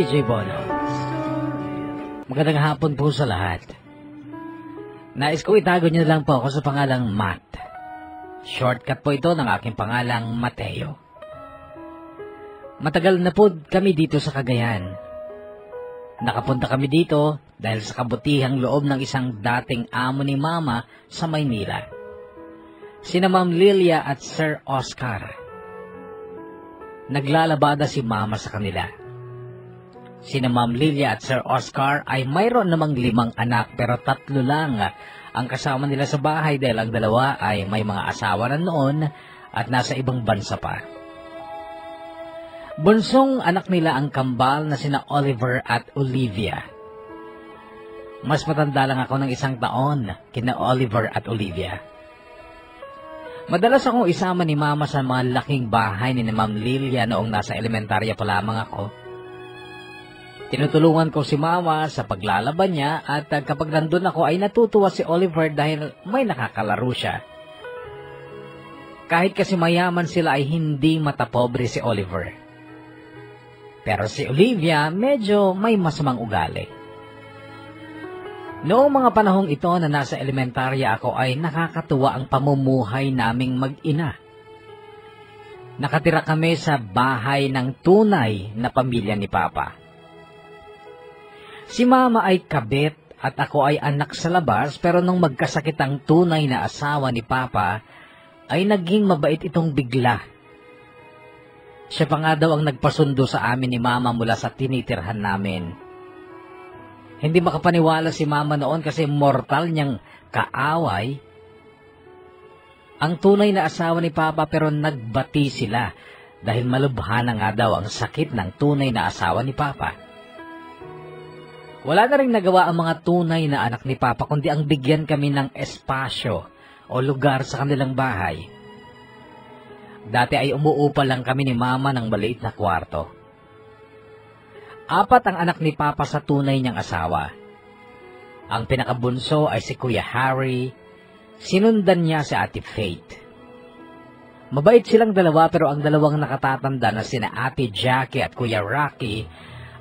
DJ Bono. Magandang hapon po sa lahat. Nais ko itago niyo lang po ako sa pangalang Matt. Shortcut po ito ng aking pangalang Mateo. Matagal na po kami dito sa Cagayan. Nakapunta kami dito dahil sa kabutihang loob ng isang dating amo ni Mama sa Maynila. Sina Ma'am Lilia at Sir Oscar. Naglalabada si Mama sa kanila. Sina Ma'am Lilia at Sir Oscar ay mayroon namang 5 anak pero 3 lang ang kasama nila sa bahay dahil ang 2 ay may mga asawa na noon at nasa ibang bansa pa. Bunsong anak nila ang kambal na sina Oliver at Olivia. Mas matanda lang ako ng 1 taon kina Oliver at Olivia. Madalas akong isama ni Mama sa mga laking bahay ni Ma'am Lilia noong nasa elementarya pa lamang ako. Tinutulungan ko si Mama sa paglalaban niya at kapag nandun ako ay natutuwa si Oliver dahil may nakakalaro siya. Kahit kasi mayaman sila ay hindi matapobre si Oliver. Pero si Olivia medyo may masamang ugali. Noong mga panahong ito na nasa elementarya ako ay nakakatuwa ang pamumuhay naming mag-ina. Nakatira kami sa bahay ng tunay na pamilya ni Papa. Si Mama ay kabit at ako ay anak sa labas pero nung magkasakit ang tunay na asawa ni Papa ay naging mabait itong bigla. Siya pa nga daw ang nagpasundo sa amin ni Mama mula sa tinitirhan namin. Hindi makapaniwala si Mama noon kasi mortal niyang kaaway ang tunay na asawa ni Papa pero nagbati sila dahil malubha na nga daw ang sakit ng tunay na asawa ni Papa. Wala na rin nagawa ang mga tunay na anak ni Papa kundi ang bigyan kami ng espasyo o lugar sa kanilang bahay. Dati ay umuupa lang kami ni Mama ng maliit na kwarto. 4 ang anak ni Papa sa tunay niyang asawa. Ang pinakabunso ay si Kuya Harry, sinundan niya si Ate Faith. Mabait silang 2 pero ang 2 nakatatanda na sina Ate Jackie at Kuya Rocky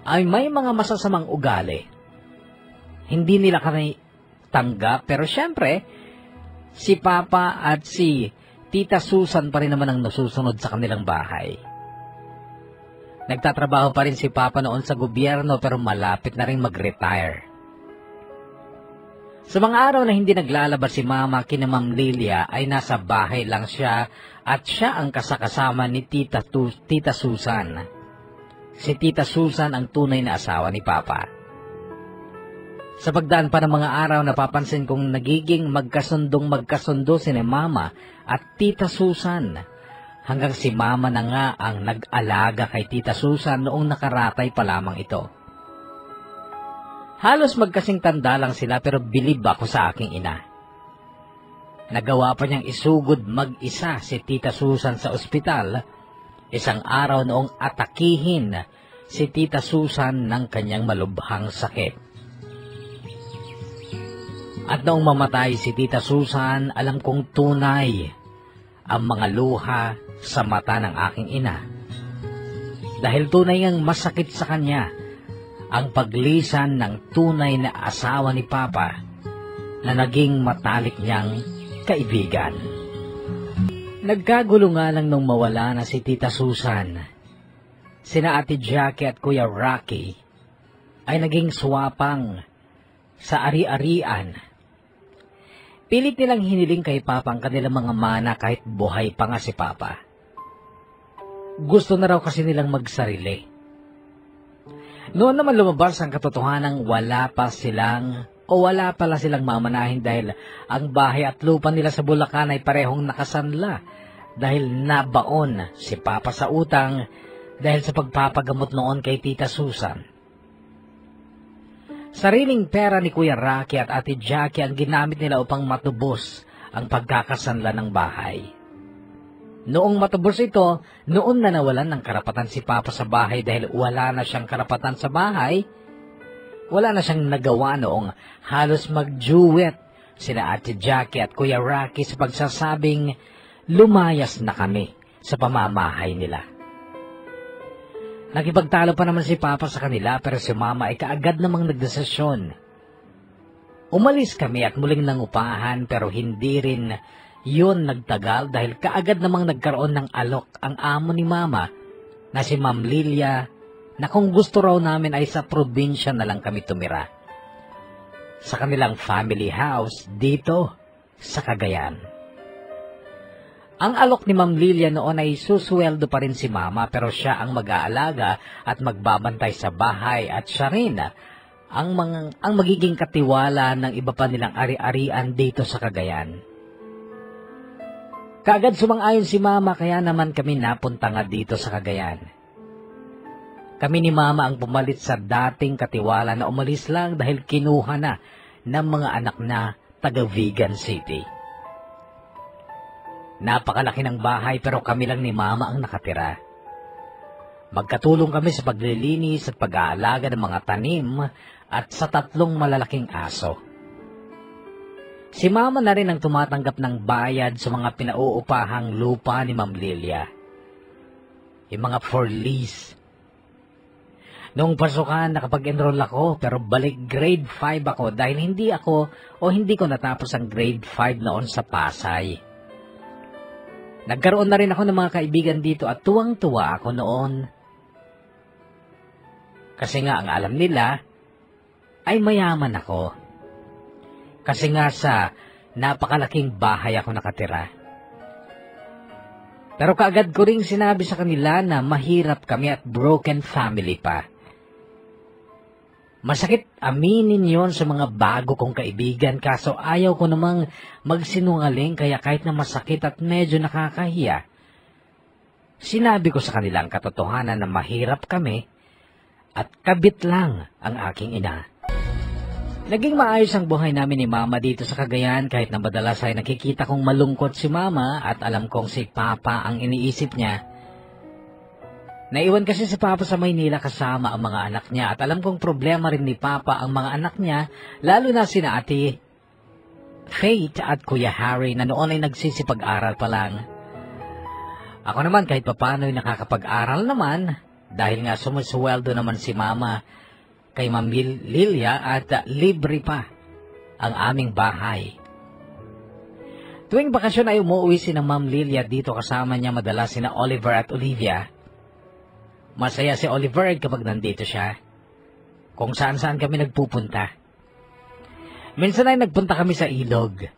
ay may mga masasamang ugali. Hindi nila kami tanggap pero syempre si Papa at si Tita Susan pa rin naman ang nasusunod sa kanilang bahay. Nagtatrabaho pa rin si Papa noon sa gobyerno pero malapit na rin mag-retire. Sa mga araw na hindi naglalabas si Mama kina Ma'am Lilia ay nasa bahay lang siya at siya ang kasakasama ni Tita Susan. Si Tita Susan ang tunay na asawa ni Papa. Sa pagdaan pa ng mga araw napapansin kong nagiging magkasundo si Mama at Tita Susan. Hanggang si Mama na nga ang nag-alaga kay Tita Susan noong nakaratay pa lamang ito. Halos magkasing tanda lang sila pero bilib ako sa aking ina. Nagawa pa niyang isugod mag-isa si Tita Susan sa ospital. Isang araw noong atakihin si Tita Susan ng kanyang malubhang sakit. At noong mamatay si Tita Susan, alam kong tunay ang mga luha sa mata ng aking ina. Dahil tunay ngang masakit sa kanya ang paglisan ng tunay na asawa ni Papa na naging matalik niyang kaibigan. Nagkagulo nga lang nung mawala na si Tita Susan. Sina Ate Jackie at Kuya Rocky ay naging swapang sa ari-arian. Pilit nilang hiniling kay Papa ang kanilang mga mana kahit buhay pa nga si Papa. Gusto na raw kasi nilang magsarili. Noon naman lumabas ang katotohanang wala pala silang mamanahin dahil ang bahay at lupa nila sa Bulacan ay parehong nakasanla dahil nabaon si Papa sa utang dahil sa pagpapagamot noon kay Tita Susan. Sariling pera ni Kuya Rocky at Ate Jackie ang ginamit nila upang matubos ang pagkakasanla ng bahay. Noong matubos ito, noon na nawalan ng karapatan si Papa sa bahay dahil wala na siyang karapatan sa bahay. Wala na siyang nagawa noong halos mag-duet sina Ate Jackie at Kuya Rocky sa pagsasabing lumayas na kami sa pamamahay nila. Nakipagtalo pa naman si Papa sa kanila pero si Mama ay kaagad namang nagdesisyon. Umalis kami at muling nangupahan pero hindi rin yun nagtagal dahil kaagad namang nagkaroon ng alok ang amo ni Mama na si Ma'am Lilia na kung gusto raw namin ay sa probinsya na lang kami tumira. Sa kanilang family house dito sa Cagayan. Ang alok ni Ma'am Lilia noon ay susweldo pa rin si Mama pero siya ang mag-aalaga at magbabantay sa bahay at siya rin ang magiging katiwala ng iba pa nilang ari-arian dito sa Cagayan. Kaagad sumang-ayon si Mama kaya naman kami napunta nga dito sa Cagayan. Kami ni Mama ang pumalit sa dating katiwala na umalis lang dahil kinuha na ng mga anak na taga Vigan City. Napakalaki ng bahay pero kami lang ni Mama ang nakatira. Magkatulong kami sa paglilinis at pag-aalaga ng mga tanim at sa 3 malalaking aso. Si Mama na rin ang tumatanggap ng bayad sa mga pinauupahang lupa ni Ma'am Lilia. Yung mga for lease. Noong pasukan, nakapag-enroll ako pero balik grade 5 ako dahil hindi ko natapos ang grade 5 noon sa Pasay. Nagkaroon na rin ako ng mga kaibigan dito at tuwang-tuwa ako noon. Kasi nga ang alam nila ay mayaman ako. Kasi nga sa napakalaking bahay ako nakatira. Pero kaagad ko ring sinabi sa kanila na mahirap kami at broken family pa. Masakit aminin yon sa mga bago kong kaibigan kaso ayaw ko namang magsinungaling kaya kahit na masakit at medyo nakakahiya. Sinabi ko sa kanila ang katotohanan na mahirap kami at kabit lang ang aking ina. Naging maayos ang buhay namin ni Mama dito sa Cagayan kahit na madalas ay nakikita kong malungkot si Mama at alam kong si Papa ang iniisip niya. Naiwan kasi si Papa sa Maynila kasama ang mga anak niya at alam kong problema rin ni Papa ang mga anak niya, lalo na sina Ate Faith at Kuya Harry na noon ay nagsisipag-aral pa lang. Ako naman kahit papano ay nakakapag-aral naman dahil nga sumusweldo naman si Mama kay Ma'am Lilia at libre pa ang aming bahay. Tuwing bakasyon ay umuwi si na Ma'am Lilia dito kasama niya madalas sina Oliver at Olivia. Masaya si Oliver kapag nandito siya. Kung saan-saan kami nagpupunta. Minsan ay nagpunta kami sa ilog.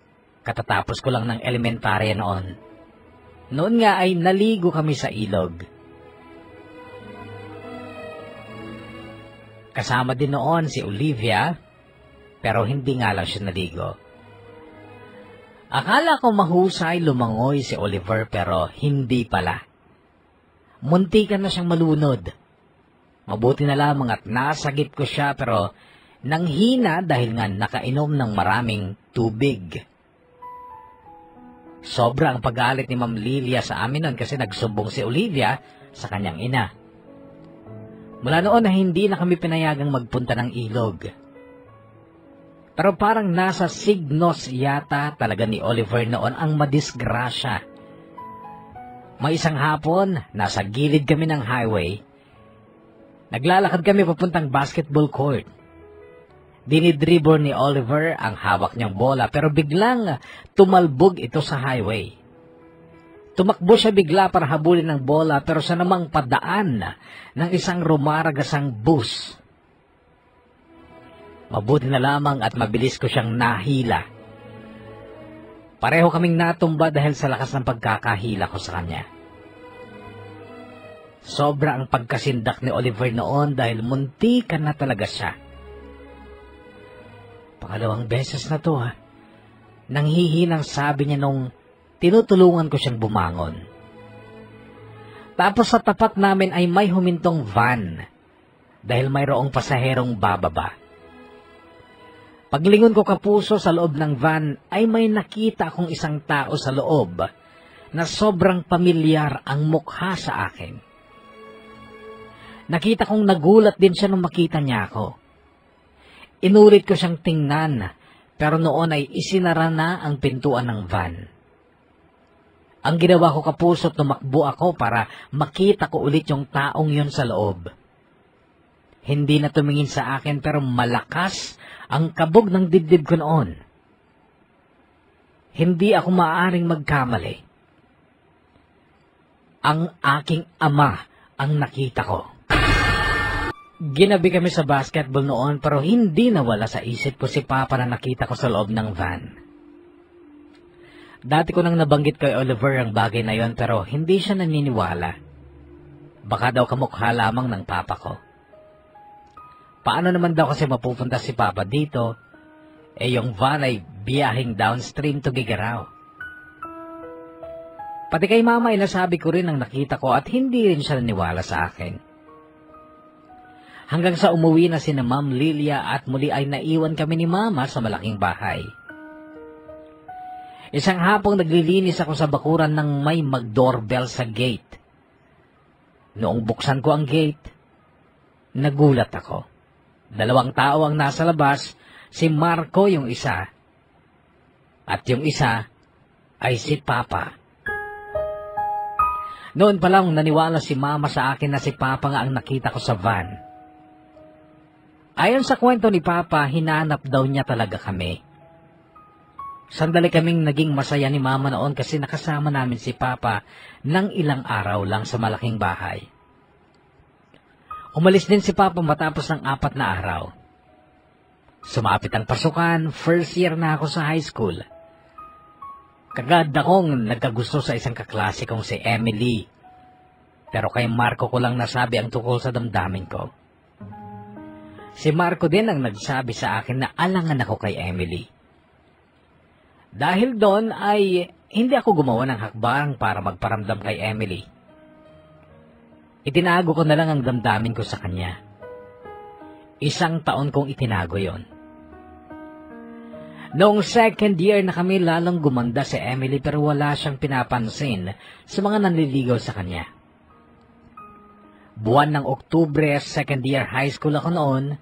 Katatapos ko lang ng elementarya noon. Noon nga ay naligo kami sa ilog. Kasama din noon si Olivia, pero hindi nga lang siya naligo. Akala ko mahusay lumangoy si Oliver pero hindi pala. Muntikan na siyang malunod. Mabuti na lamang at nasagip ko siya pero nanghina dahil nga nakainom ng maraming tubig. Sobra ang pag-alit ni Ma'am Lilia sa amin noon kasi nagsumbong si Olivia sa kanyang ina. Mula noon na hindi na kami pinayagang magpunta ng ilog. Pero parang nasa signos yata talaga ni Oliver noon ang madisgrasya. May isang hapon, nasa gilid kami ng highway. Naglalakad kami papuntang basketball court. Dinidribble ni Oliver ang hawak niyang bola pero biglang tumalbog ito sa highway. Tumakbo siya bigla para habulin ng bola pero siya namang padaan ng isang rumaragasang bus. Mabuti na lamang at mabilis ko siyang nahila. Pareho kaming natumba dahil sa lakas ng pagkakahila ko sa kanya. Sobra ang pagkasindak ni Oliver noon dahil muntikan na talaga siya. Pangalawang beses na to Nanghihinang sabi niya nung tinutulungan ko siyang bumangon. Tapos sa tapat namin ay may humintong van dahil mayroong pasaherong bababa. Paglingon ko kapuso sa loob ng van ay may nakita akong isang tao sa loob na sobrang pamilyar ang mukha sa akin. Nakita kong nagulat din siya nung makita niya ako. Inulit ko siyang tingnan pero noon ay isinara na ang pintuan ng van. Ang ginawa ko kapuso't tumakbo ako para makita ko ulit yung taong yon sa loob. Hindi na tumingin sa akin pero malakas ang kabog ng dibdib ko noon. Hindi ako maaaring magkamali. Ang aking ama ang nakita ko. Ginabi kami sa basketball noon pero hindi nawala sa isip ko si Papa na nakita ko sa loob ng van. Dati ko nang nabanggit kay Oliver ang bagay na yon pero hindi siya naniniwala. Baka daw kamukha lamang ng Papa ko. Paano naman daw kasi mapupunta si Papa dito? Yung van ay biyahing downstream to Gigaraw. Pati kay Mama ay nasabi ko rin ang nakita ko at hindi rin siya naniwala sa akin. Hanggang sa umuwi na sina Ma'am Lilia at muli ay naiwan kami ni Mama sa malaking bahay. Isang hapong naglilinis ako sa bakuran ng may mag-doorbell sa gate. Noong buksan ko ang gate, nagulat ako. 2 tao ang nasa labas, si Marco yung isa, at yung isa ay si Papa. Noon pa lang naniwala si Mama sa akin na si Papa nga ang nakita ko sa van. Ayon sa kwento ni Papa, hinanap daw niya talaga kami. Sandali kaming naging masaya ni Mama noon kasi nakasama namin si Papa ng ilang araw lang sa malaking bahay. Umalis din si Papa matapos ng 4 na araw. Sumapit ang pasukan, first year na ako sa high school. Kagad akong nagkagusto sa isang kaklase kong si Emily. Pero kay Marco ko lang nasabi ang tungkol sa damdamin ko. Si Marco din ang nagsabi sa akin na alangan ako kay Emily. Dahil doon ay hindi ako gumawa ng hakbang para magparamdam kay Emily. Itinago ko na lang ang damdamin ko sa kanya. 1 taon kong itinago yon. Noong 2nd year na kami lalong gumanda si Emily pero wala siyang pinapansin sa mga nanliligaw sa kanya. Buwan ng Oktubre, 2nd year high school ako noon,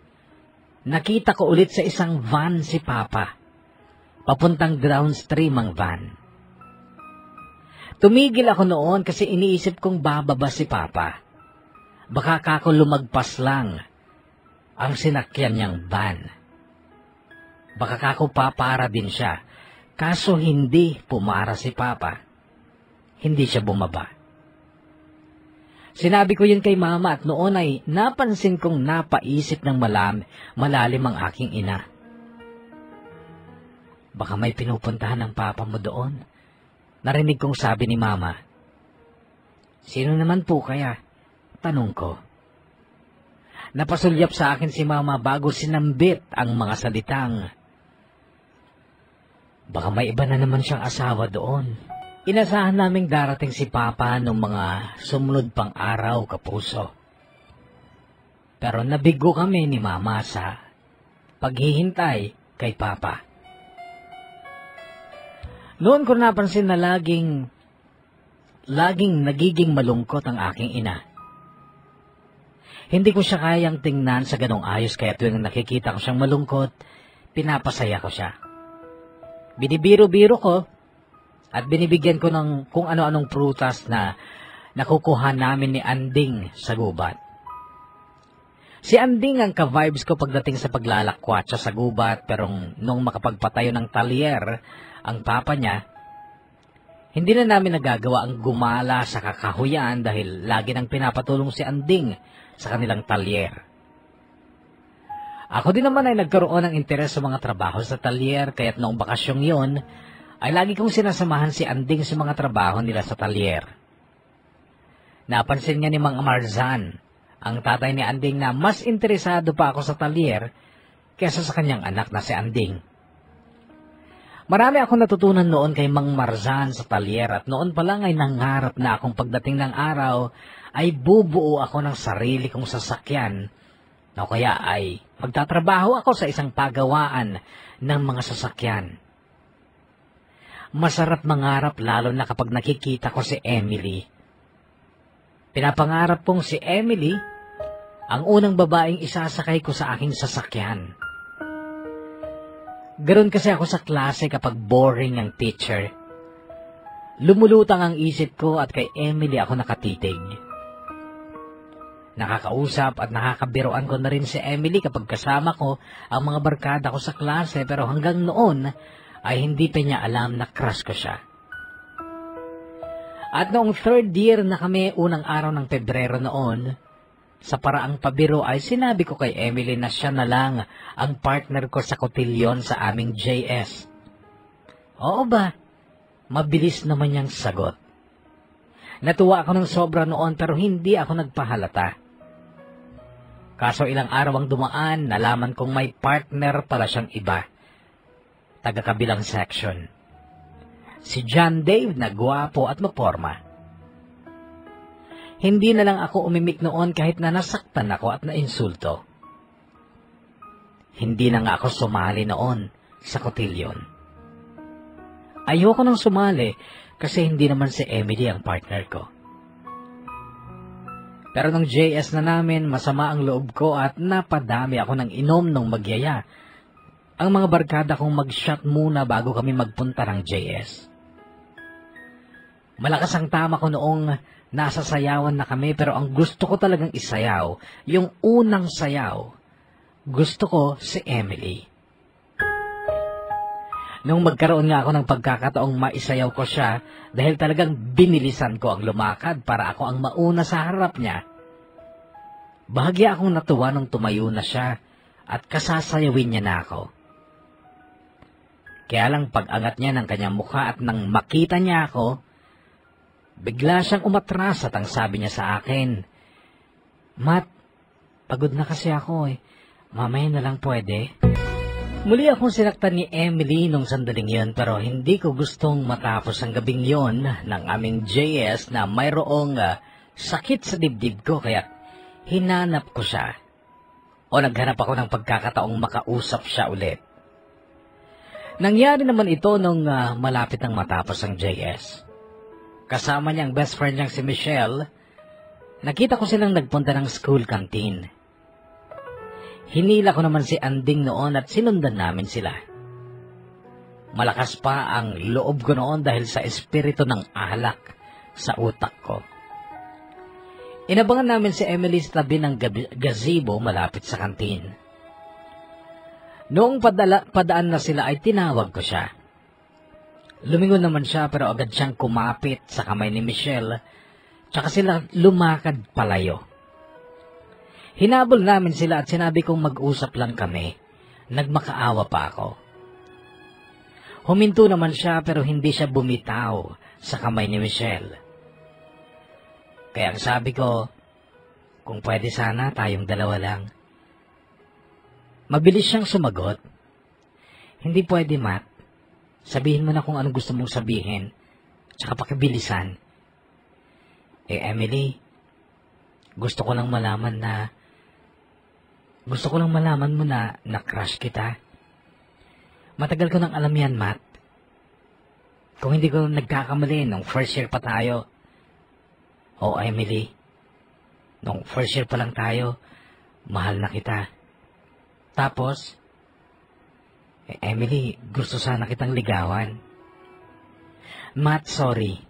nakita ko ulit sa isang van si Papa. Papuntang downstream ang van. Tumigil ako noon kasi iniisip kong bababa si Papa. Baka kako lumagpas lang ang sinakyan niyang van. Baka kako papara din siya. Kaso hindi pumara si Papa. Hindi siya bumaba. Sinabi ko yun kay Mama at noon ay napansin kong napaisip ng malalim ang aking ina. Baka may pinupuntahan ng Papa mo doon. Narinig kong sabi ni Mama. Sino naman po kaya? Tanong ko. Napasulyap sa akin si Mama bago sinambit ang mga salitang, baka may iba na naman siyang asawa doon. Inasahan naming darating si Papa noong mga sumunod pang araw, kapuso. Pero nabigo kami ni Mama sa paghihintay kay Papa. Noon ko napansin na laging nagiging malungkot ang aking ina. Hindi ko siya kayang tingnan sa ganong ayos kaya tuwing nakikita ko siyang malungkot, pinapasaya ko siya. Binibiro-biro ko at binibigyan ko ng kung ano-anong prutas na nakukuha namin ni Anding sa gubat. Si Anding ang ka-vibes ko pagdating sa paglalakwatsa sa gubat pero nung makapagpatayo ng talyer ang Papa niya, hindi na namin nagagawa ang gumala sa kakahuyan dahil lagi nang pinapatulong si Anding sa kanilang talyer. Ako din naman ay nagkaroon ng interes sa mga trabaho sa talyer kaya't noong bakasyong yon ay lagi kong sinasamahan si Anding sa mga trabaho nila sa talyer. Napansin niya ni Mang Marzan, ang tatay ni Anding, na mas interesado pa ako sa talyer kaysa sa kanyang anak na si Anding. Marami akong natutunan noon kay Mang Marzan sa talyer at noon pa lang ay nangarap na akong pagdating ng araw ay bubuo ako ng sarili kong sasakyan o kaya ay magtatrabaho ako sa isang pagawaan ng mga sasakyan. Masarap mangarap lalo na kapag nakikita ko si Emily. Pinapangarap kong si Emily ang unang babaeng isasakay ko sa aking sasakyan. Ganoon kasi ako sa klase kapag boring ang teacher. Lumulutang ang isip ko at kay Emily ako nakatitig. Nakakausap at nakakabiroan ko na rin si Emily kapag kasama ko ang mga barkada ko sa klase, pero hanggang noon ay hindi pa niya alam na crush ko siya. At noong 3rd year na kami, unang araw ng Pebrero noon, sa paraang pabiro ay sinabi ko kay Emily na siya na lang ang partner ko sa kotilyon sa aming JS. Oo ba? Mabilis naman niyang sagot. Natuwa ako ng sobra noon pero hindi ako nagpahalata. Kaso ilang araw ang dumaan, nalaman kong may partner pala siyang iba. Taga-kabilang section. Si John Dave na gwapo at maporma. Hindi na lang ako umimik noon kahit na nasaktan ako at nainsulto. Hindi na nga ako sumali noon sa kotilyon. Ayoko nang sumali kasi hindi naman si Emily ang partner ko. Pero nung JS na namin, masama ang loob ko at napadami ako ng inom nung magyaya. Ang mga barkada kong mag-shot muna bago kami magpunta ng JS. Malakas ang tama ko noong nasa sayawan na kami, pero ang gusto ko talagang isayaw, yung unang sayaw, gusto ko si Emily. Nung magkaroon nga ako ng pagkakataong maisayaw ko siya, dahil talagang binilisan ko ang lumakad para ako ang mauna sa harap niya, bahagya akong natuwa nung tumayo na siya at kasasayawin niya na ako. Kaya lang pag-angat niya ng kanyang mukha at nang makita niya ako, bigla siyang umatras at ang sabi niya sa akin, "Matt, pagod na kasi ako eh. Mamaya na lang pwede?" Muli akong sinaktan ni Emily nung sandaling yun, pero hindi ko gustong matapos ang gabing yon ng aming JS na mayroong sakit sa dibdib ko, kaya hinanap ko siya o naghanap ako ng pagkakataong makausap siya ulit. Nangyari naman ito nung malapit ang matapos ang JS. Kasama niya ang best friend niyang si Michelle. Nakita ko silang nagpunta ng school canteen. Hinila ko naman si Anding noon at sinundan namin sila. Malakas pa ang loob ko noon dahil sa espiritu ng alak sa utak ko. Inabangan namin si Emily sa tabi ng gazebo malapit sa kantin. Noong padaan na sila ay tinawag ko siya. Lumingon naman siya pero agad siyang kumapit sa kamay ni Michelle, tsaka sila lumakad palayo. Hinabol namin sila at sinabi kong mag-usap lang kami. Nagmakaawa pa ako. Huminto naman siya pero hindi siya bumitaw sa kamay ni Michelle. Kaya ang sabi ko, kung pwede sana tayong dalawa lang. Mabilis siyang sumagot. Hindi pwede, Matt. Sabihin mo na kung anong gusto mong sabihin, tsaka pakibilisan. Emily, gusto ko lang malaman mo na crush kita. Matagal ko nang alam yan, Matt. Kung hindi ko nagkakamali, nung first year pa tayo. Oh, Emily, nung first year pa lang tayo, mahal na kita. Tapos, Emily, gusto sana kitang ligawan. Matt, sorry.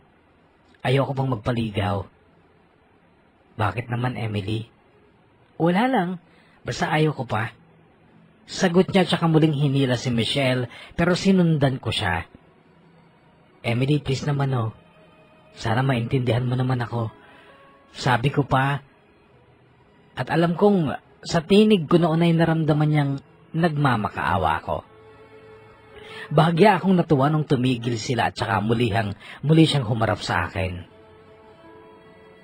Ayoko pang magpaligaw. Bakit naman, Emily? Wala lang. Basta ayaw ko pa. Sagot niya tsaka muling hinila si Michelle, pero sinundan ko siya. Emily, please naman oh. Sana maintindihan mo naman ako. Sabi ko pa, at alam kong sa tinig ko noon ay naramdaman niyang nagmamakaawa ko. Bahagya akong natuwa nung tumigil sila at saka muli siyang humarap sa akin.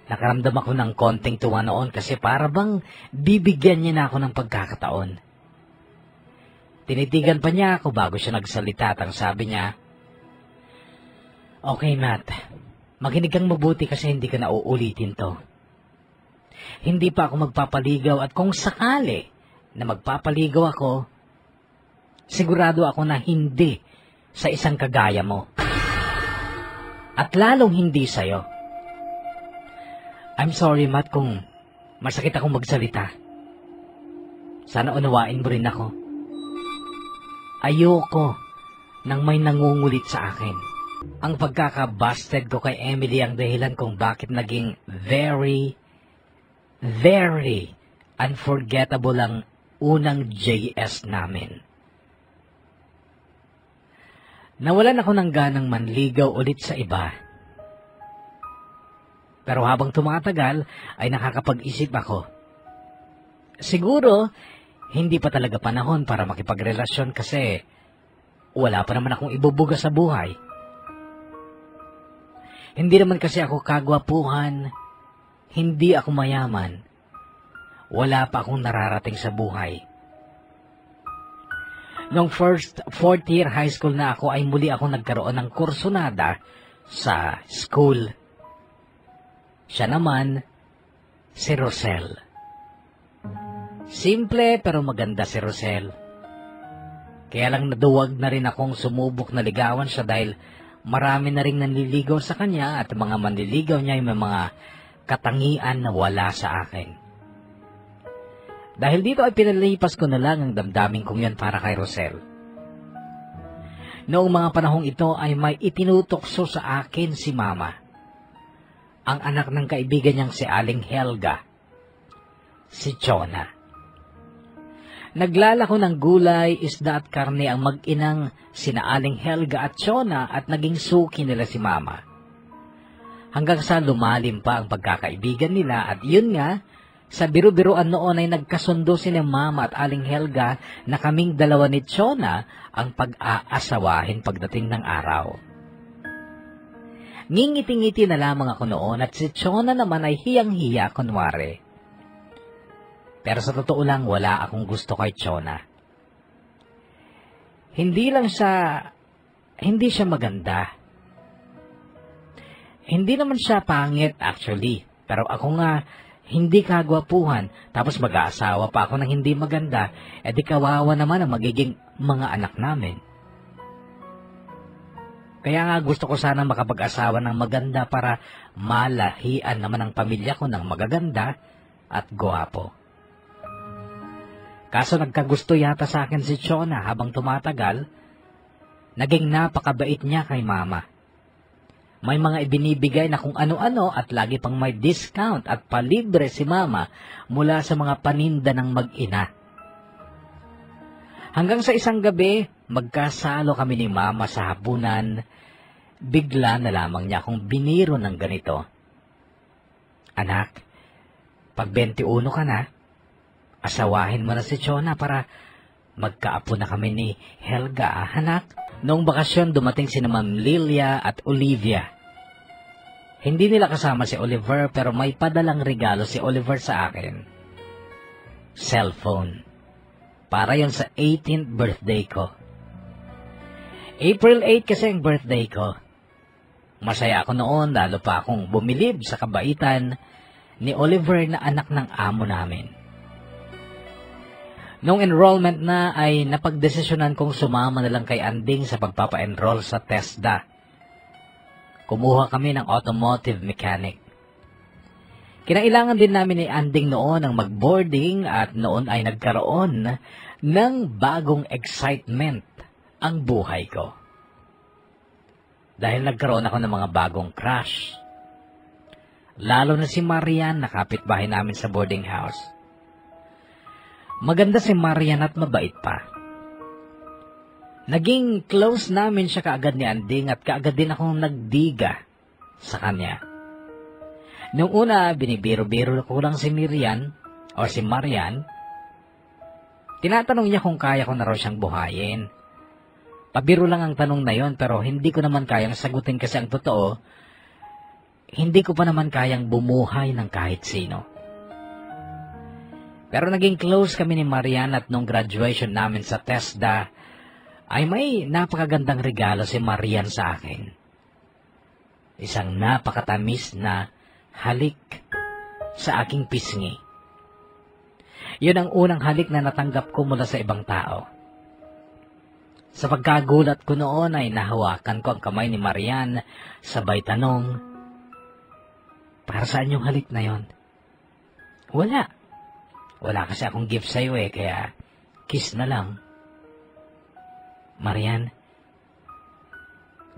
Nakaramdam ako ng konting tuwa noon kasi para bang bibigyan niya na ako ng pagkakataon. Tinitigan pa niya ako bago siya nagsalita at ang sabi niya, "Okay, Matt, makinig kang mabuti kasi hindi ka na uulitin to. Hindi pa ako magpapaligaw at kung sakali na magpapaligaw ako, sigurado ako na hindi sa isang kagaya mo. At lalong hindi sa'yo. I'm sorry, Matt, kung masakit akong magsalita. Sana unawain mo rin ako. Ayoko nang may nangungulit sa akin. Ang pagkaka-busted ko kay Emily ang dahilan kung bakit naging very, very unforgettable ang unang JS namin. Nawalan ako ng ganang manligaw ulit sa iba. Pero habang tumatagal ay nakakapag-isip ako. Siguro, hindi pa talaga panahon para makipagrelasyon kasi wala pa naman akong ibubuga sa buhay. Hindi naman kasi ako kagwapuhan, hindi ako mayaman, wala pa akong nararating sa buhay. Noong fourth year high school na ako ay muli ako nagkaroon ng kursunada sa school. Siya naman, si Rosel. Simple pero maganda si Rosel. Kaya lang naduwag na rin akong sumubok na ligawan siya dahil marami na rin nanliligaw sa kanya at mga manliligaw niya ay may mga katangian na wala sa akin. Dahil dito ay pinalipas ko na lang ang damdamin kong yan para kay Rosel. Noong mga panahong ito ay may itinutokso sa akin si Mama. Ang anak ng kaibigan niyang si Aling Helga, si Chona. Naglalako ng gulay, isda at karne ang mag-inang sina Aling Helga at Chona at naging suki nila si Mama. Hanggang sa lumalim pa ang pagkakaibigan nila at yun nga, sa biru-biruan noon ay nagkasundo sina Mama at Aling Helga na kaming dalawa ni Chona ang pag-aasawahin pagdating ng araw. Ngingiti-ngiti na lamang ako noon at si Chona naman ay hiyang-hiya kunwari. Pero sa totoo lang, wala akong gusto kay Chona. Hindi siya maganda. Hindi naman siya pangit actually. Pero ako nga, hindi kagwapuhan. Tapos mag-aasawa pa ako ng hindi maganda. E di kawawa naman ang magiging mga anak namin. Kaya nga gusto ko sana makapag-asawa ng maganda para malahian naman ang pamilya ko ng magaganda at gwapo. Kaso nagkagusto yata sa akin si Chona habang tumatagal, naging napakabait niya kay Mama. May mga ibinibigay na kung ano-ano at lagi pang may discount at palibre si Mama mula sa mga paninda ng mag-ina. Hanggang sa isang gabi, magkasalo kami ni Mama sa hapunan, bigla na lamang niya akong biniro ng ganito. Anak, pag 21 ka na, asawahin mo na si Chona para magkaapo na kami ni Helga, anak. Noong bakasyon, dumating si Ma'am Lilia at Olivia. Hindi nila kasama si Oliver pero may padalang regalo si Oliver sa akin. Cellphone. Para yon sa 18th birthday ko. April 8 kasi ang birthday ko. Masaya ako noon, lalo pa akong bumilib sa kabaitan ni Oliver na anak ng amo namin. Noong enrollment na ay napagdesisyonan kong sumama na lang kay Anding sa pagpapa-enroll sa TESDA. Kumuha kami ng automotive mechanic. Kinailangan din namin ni Anding noon ang mag-boarding at noon ay nagkaroon ng bagong excitement ang buhay ko. Dahil nagkaroon ako ng mga bagong crush. Lalo na si Marian na kapitbahay namin sa boarding house. Maganda si Marian at mabait pa. Naging close namin siya kaagad ni Anding at kaagad din akong nagdiga sa kanya. Noong una, binibiro-biro ko lang si Marian. Tinatanong niya kung kaya ko na raw siyang buhayin. Pabiro lang ang tanong na yon pero hindi ko naman kayang sagutin kasi ang totoo, hindi ko pa naman kayang bumuhay ng kahit sino. Pero naging close kami ni Marian at nung graduation namin sa TESDA, ay may napakagandang regalo si Marian sa akin. Isang napakatamis na halik sa aking pisngi. Yun ang unang halik na natanggap ko mula sa ibang tao. Sa pagkagulat ko noon ay nahawakan ko ang kamay ni Marian, sabay tanong, para saan yung halik na yon? Wala kasi akong gift sa'yo kaya kiss na lang. Marian,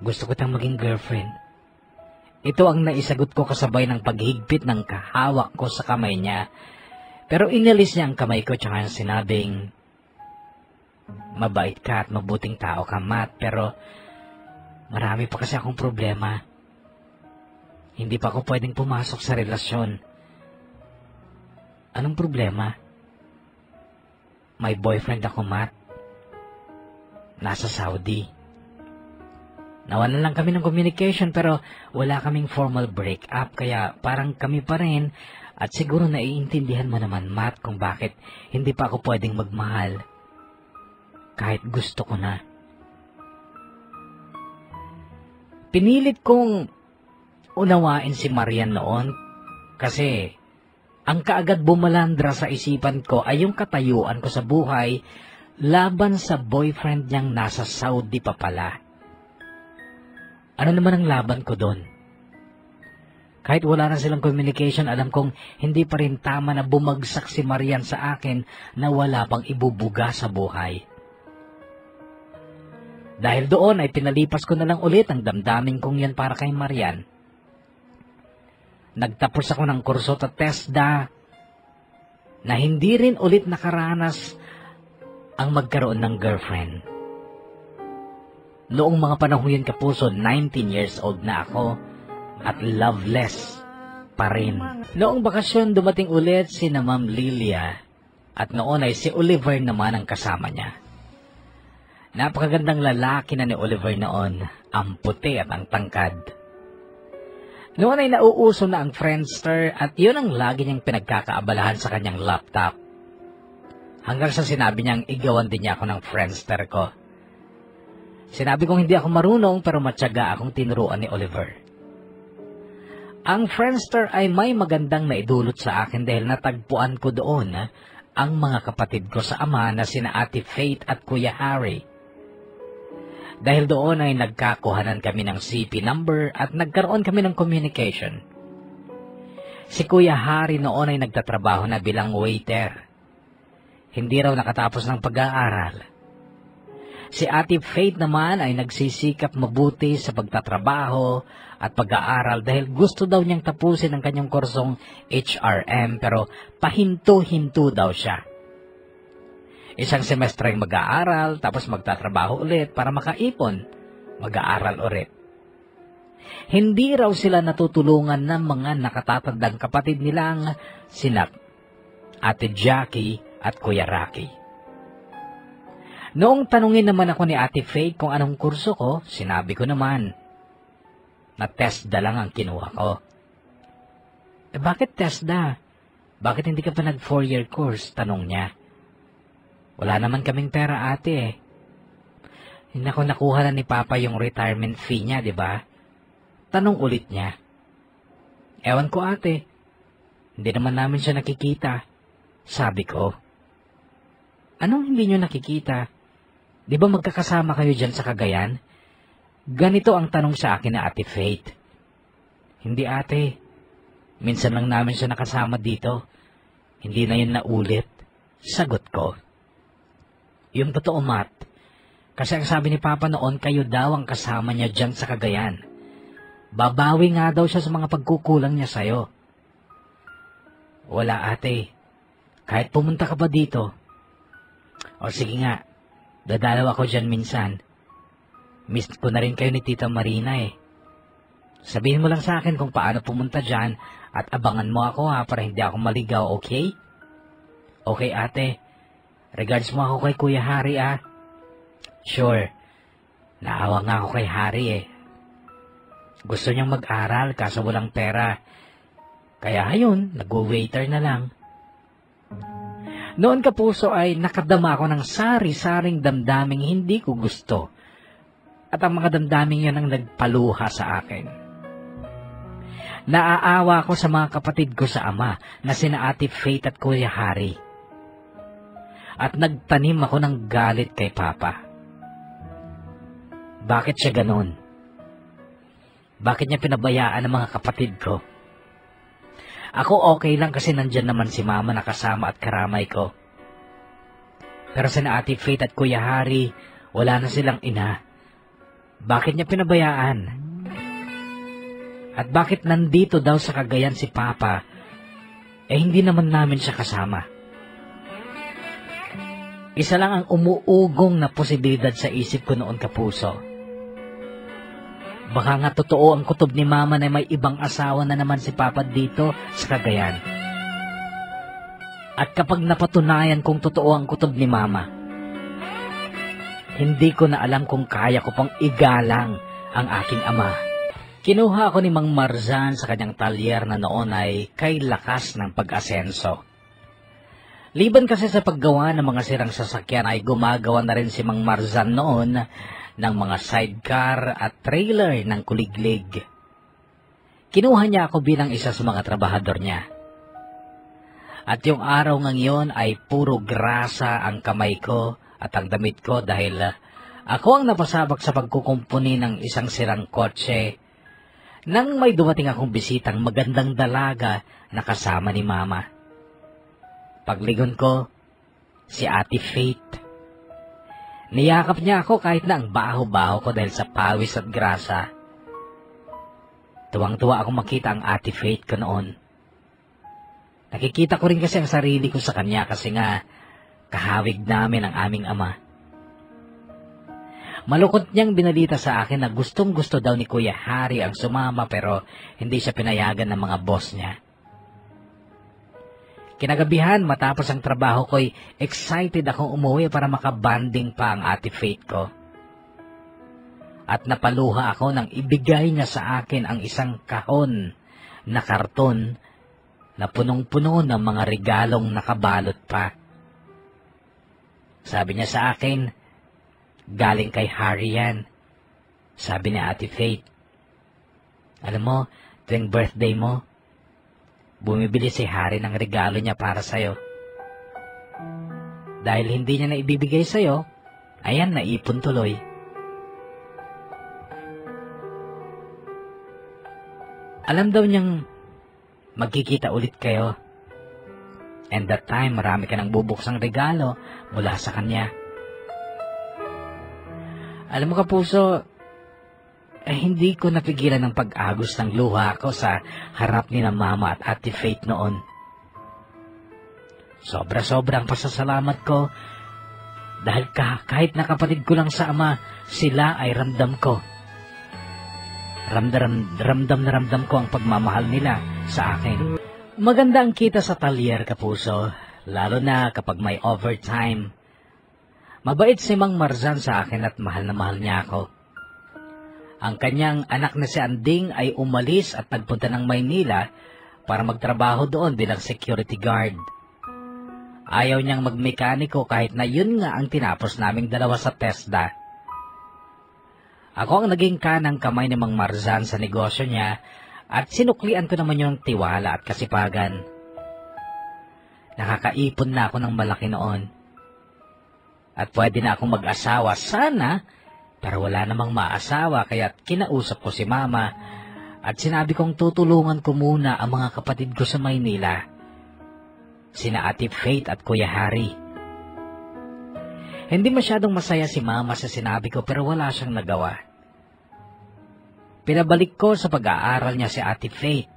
Gusto ko tang maging girlfriend. Ito ang naisagot ko kasabay ng paghigpit ng kahawak ko sa kamay niya. Pero inalis niya ang kamay ko tsaka sinabing, mabait ka at mabuting tao ka, Matt, pero marami pa kasi akong problema. Hindi pa ako pwedeng pumasok sa relasyon. Anong problema? May boyfriend ako, Matt. Nasa Saudi. Nawalan lang kami ng communication pero wala kaming formal breakup kaya parang kami pa rin at siguro naiintindihan mo naman, Matt, kung bakit hindi pa ako pwedeng magmahal. Kahit gusto ko na. Pinilit kong unawain si Marian noon kasi ang kaagad bumalandra sa isipan ko ay yung katayuan ko sa buhay laban sa boyfriend niyang nasa Saudi pa pala. Ano naman ang laban ko doon? Kahit wala na silang communication, alam kong hindi pa rin tama na bumagsak si Marian sa akin na wala pang ibubuga sa buhay. Dahil doon ay pinalipas ko na lang ulit ang damdamin kong yan para kay Marian. Nagtapos ako ng kurso sa TESDA na hindi rin ulit nakaranas ang magkaroon ng girlfriend. Noong mga panahon yan, kapuso, 19 years old na ako at loveless pa rin. Noong bakasyon dumating ulit si na Ma'am Lilia at noon ay si Oliver naman ang kasama niya. Napakagandang lalaki na ni Oliver noon, ang puti at ang tangkad. Noon ay nauuso na ang Friendster at yun ang lagi niyang pinagkakaabalahan sa kanyang laptop. Hanggang sa sinabi niyang igawan din niya ako ng Friendster ko. Sinabi kong hindi ako marunong pero matyaga akong tinuruan ni Oliver. Ang Friendster ay may magandang naidulot sa akin dahil natagpuan ko doon ang mga kapatid ko sa ama na sina Ate Faith at Kuya Harry. Dahil doon ay nagkakuhanan kami ng CP number at nagkaroon kami ng communication. Si Kuya Harry noon ay nagtatrabaho na bilang waiter. Hindi raw nakatapos ng pag-aaral. Si Ate Faith naman ay nagsisikap mabuti sa pagtatrabaho at pag-aaral dahil gusto daw niyang tapusin ang kanyang kursong HRM pero pahinto-hinto daw siya. Isang semestre ang mag-aaral tapos magtatrabaho ulit para makaipon, mag-aaral ulit. Hindi raw sila natutulungan ng mga nakatatandang kapatid nilang sina Ate Jackie at Kuya Rocky. Noong tanungin naman ako ni Ate Faith kung anong kurso ko, sinabi ko naman na TESDA lang ang kinuha ko. Bakit TESDA? Bakit hindi ka pa nag 4-year course? Tanong niya. Wala naman kaming pera, ate. Hindi ako nakuha na ni Papa yung retirement fee niya, di ba? Tanong ulit niya. Ewan ko, ate. Hindi naman namin siya nakikita. Sabi ko. Anong hindi nyo nakikita? Di ba magkakasama kayo dyan sa Cagayan? Ganito ang tanong sa akin na Ate Faith. Hindi, ate. Minsan lang namin siya nakasama dito. Hindi na yun naulit. Sagot ko. Yung totoo, Matt. Kasi ang sabi ni Papa noon, kayo daw ang kasama niya dyan sa Cagayan. Babawi nga daw siya sa mga pagkukulang niya sa'yo. Wala, ate. Kahit pumunta ka pa dito. O sige nga, dadalaw ako dyan minsan. Miss ko na rin kayo ni Tita Marina eh. Sabihin mo lang sa akin kung paano pumunta dyan at abangan mo ako para hindi ako maligaw, okay? Okay, ate. Regards mo ako kay Kuya Harry Sure. Naawa nga ako kay Harry eh. Gusto niyang mag-aral kaso walang pera. Kaya ayun, nag-waiter na lang. Noon, kapuso, ay nakadama ako ng sari-saring damdaming hindi ko gusto. At ang mga damdaming yan ang nagpaluha sa akin. Naaawa ako sa mga kapatid ko sa ama na sina Ate Faith at Kuya Harry. At nagtanim ako ng galit kay Papa. Bakit siya ganon? Bakit niya pinabayaan ang mga kapatid ko? Ako okay lang kasi nandyan naman si Mama na kasama at karamay ko. Pero sina Ate Faith at Kuya Harry, wala na silang ina. Bakit niya pinabayaan? At bakit nandito daw sa Cagayan si Papa, hindi naman namin siya kasama? Isa lang ang umuugong na posibilidad sa isip ko noon, kapuso. Baka nga totoo ang kutob ni Mama na may ibang asawa na naman si Papa dito sa Cagayan. At kapag napatunayan kung totoo ang kutob ni Mama, hindi ko na alam kung kaya ko pang igalang ang aking ama. Kinuha ako ni Mang Marzan sa kanyang talyer na noon ay kay lakas ng pag-asenso. Liban kasi sa paggawa ng mga sirang sasakyan ay gumagawa na rin si Mang Marzan noon ng mga sidecar at trailer ng kuliglig. Kinuha niya ako bilang isa sa mga trabahador niya. At yung araw ngayon ay puro grasa ang kamay ko at ang damit ko dahil ako ang napasabak sa pagkukumpuni ng isang sirang kotse nang may dumating akong bisitang magandang dalaga na kasama ni Mama. Pagligon ko, si Ate Faith. Niyakap niya ako kahit na ang baho-baho ko dahil sa pawis at grasa. Tuwang-tuwa akong makita ang Ate Faith ko noon. Nakikita ko rin kasi ang sarili ko sa kanya kasi nga kahawig namin ang aming ama. Malukot niyang binalita sa akin na gustong-gusto daw ni Kuya Harry ang sumama pero hindi siya pinayagan ng mga boss niya. Kinagabihan matapos ang trabaho ko'y excited akong umuwi para makabanding pa ang Ate Faith ko. At napaluha ako nang ibigay niya sa akin ang isang kahon na karton na punong-puno ng mga regalong nakabalot pa. Sabi niya sa akin, galing kay Harry yan. Sabi ni Ate Faith, alam mo, tuwing birthday mo, bumibili si Harry ng regalo niya para sa'yo. Dahil hindi niya na ibibigay sa'yo, ayan, naipon tuloy. Alam daw niyang magkikita ulit kayo. And that time, marami ka nang bubuksang regalo mula sa kanya. Alam mo, kapuso, hindi ko napigilan ng pag-agos ng luha ko sa harap ni na Mama at Ate Faith noon. Sobra-sobra ang pasasalamat ko dahil kahit na kapatid ko lang sa ama, sila ay ramdam ko. Ramdam na ramdam ko ang pagmamahal nila sa akin. Maganda ang kita sa talyer, kapuso, lalo na kapag may overtime. Mabait si Mang Marzan sa akin at mahal na mahal niya ako. Ang kanyang anak na si Anding ay umalis at nagpunta ng Maynila para magtrabaho doon bilang security guard. Ayaw niyang magmekaniko kahit na yun nga ang tinapos naming dalawa sa TESDA. Ako ang naging kanang kamay ni Mang Marzan sa negosyo niya at sinuklian ko naman yung tiwala at kasipagan. Nakakaipon na ako ng malaki noon. At pwede na akong mag-asawa sana, pero wala namang maasawa kaya kinausap ko si Mama at sinabi kong tutulungan ko muna ang mga kapatid ko sa Maynila. Sina Ate Faith at Kuya Harry. Hindi masyadong masaya si Mama sa sinabi ko pero wala siyang nagawa. Pinabalik ko sa pag-aaral niya si Ate Faith.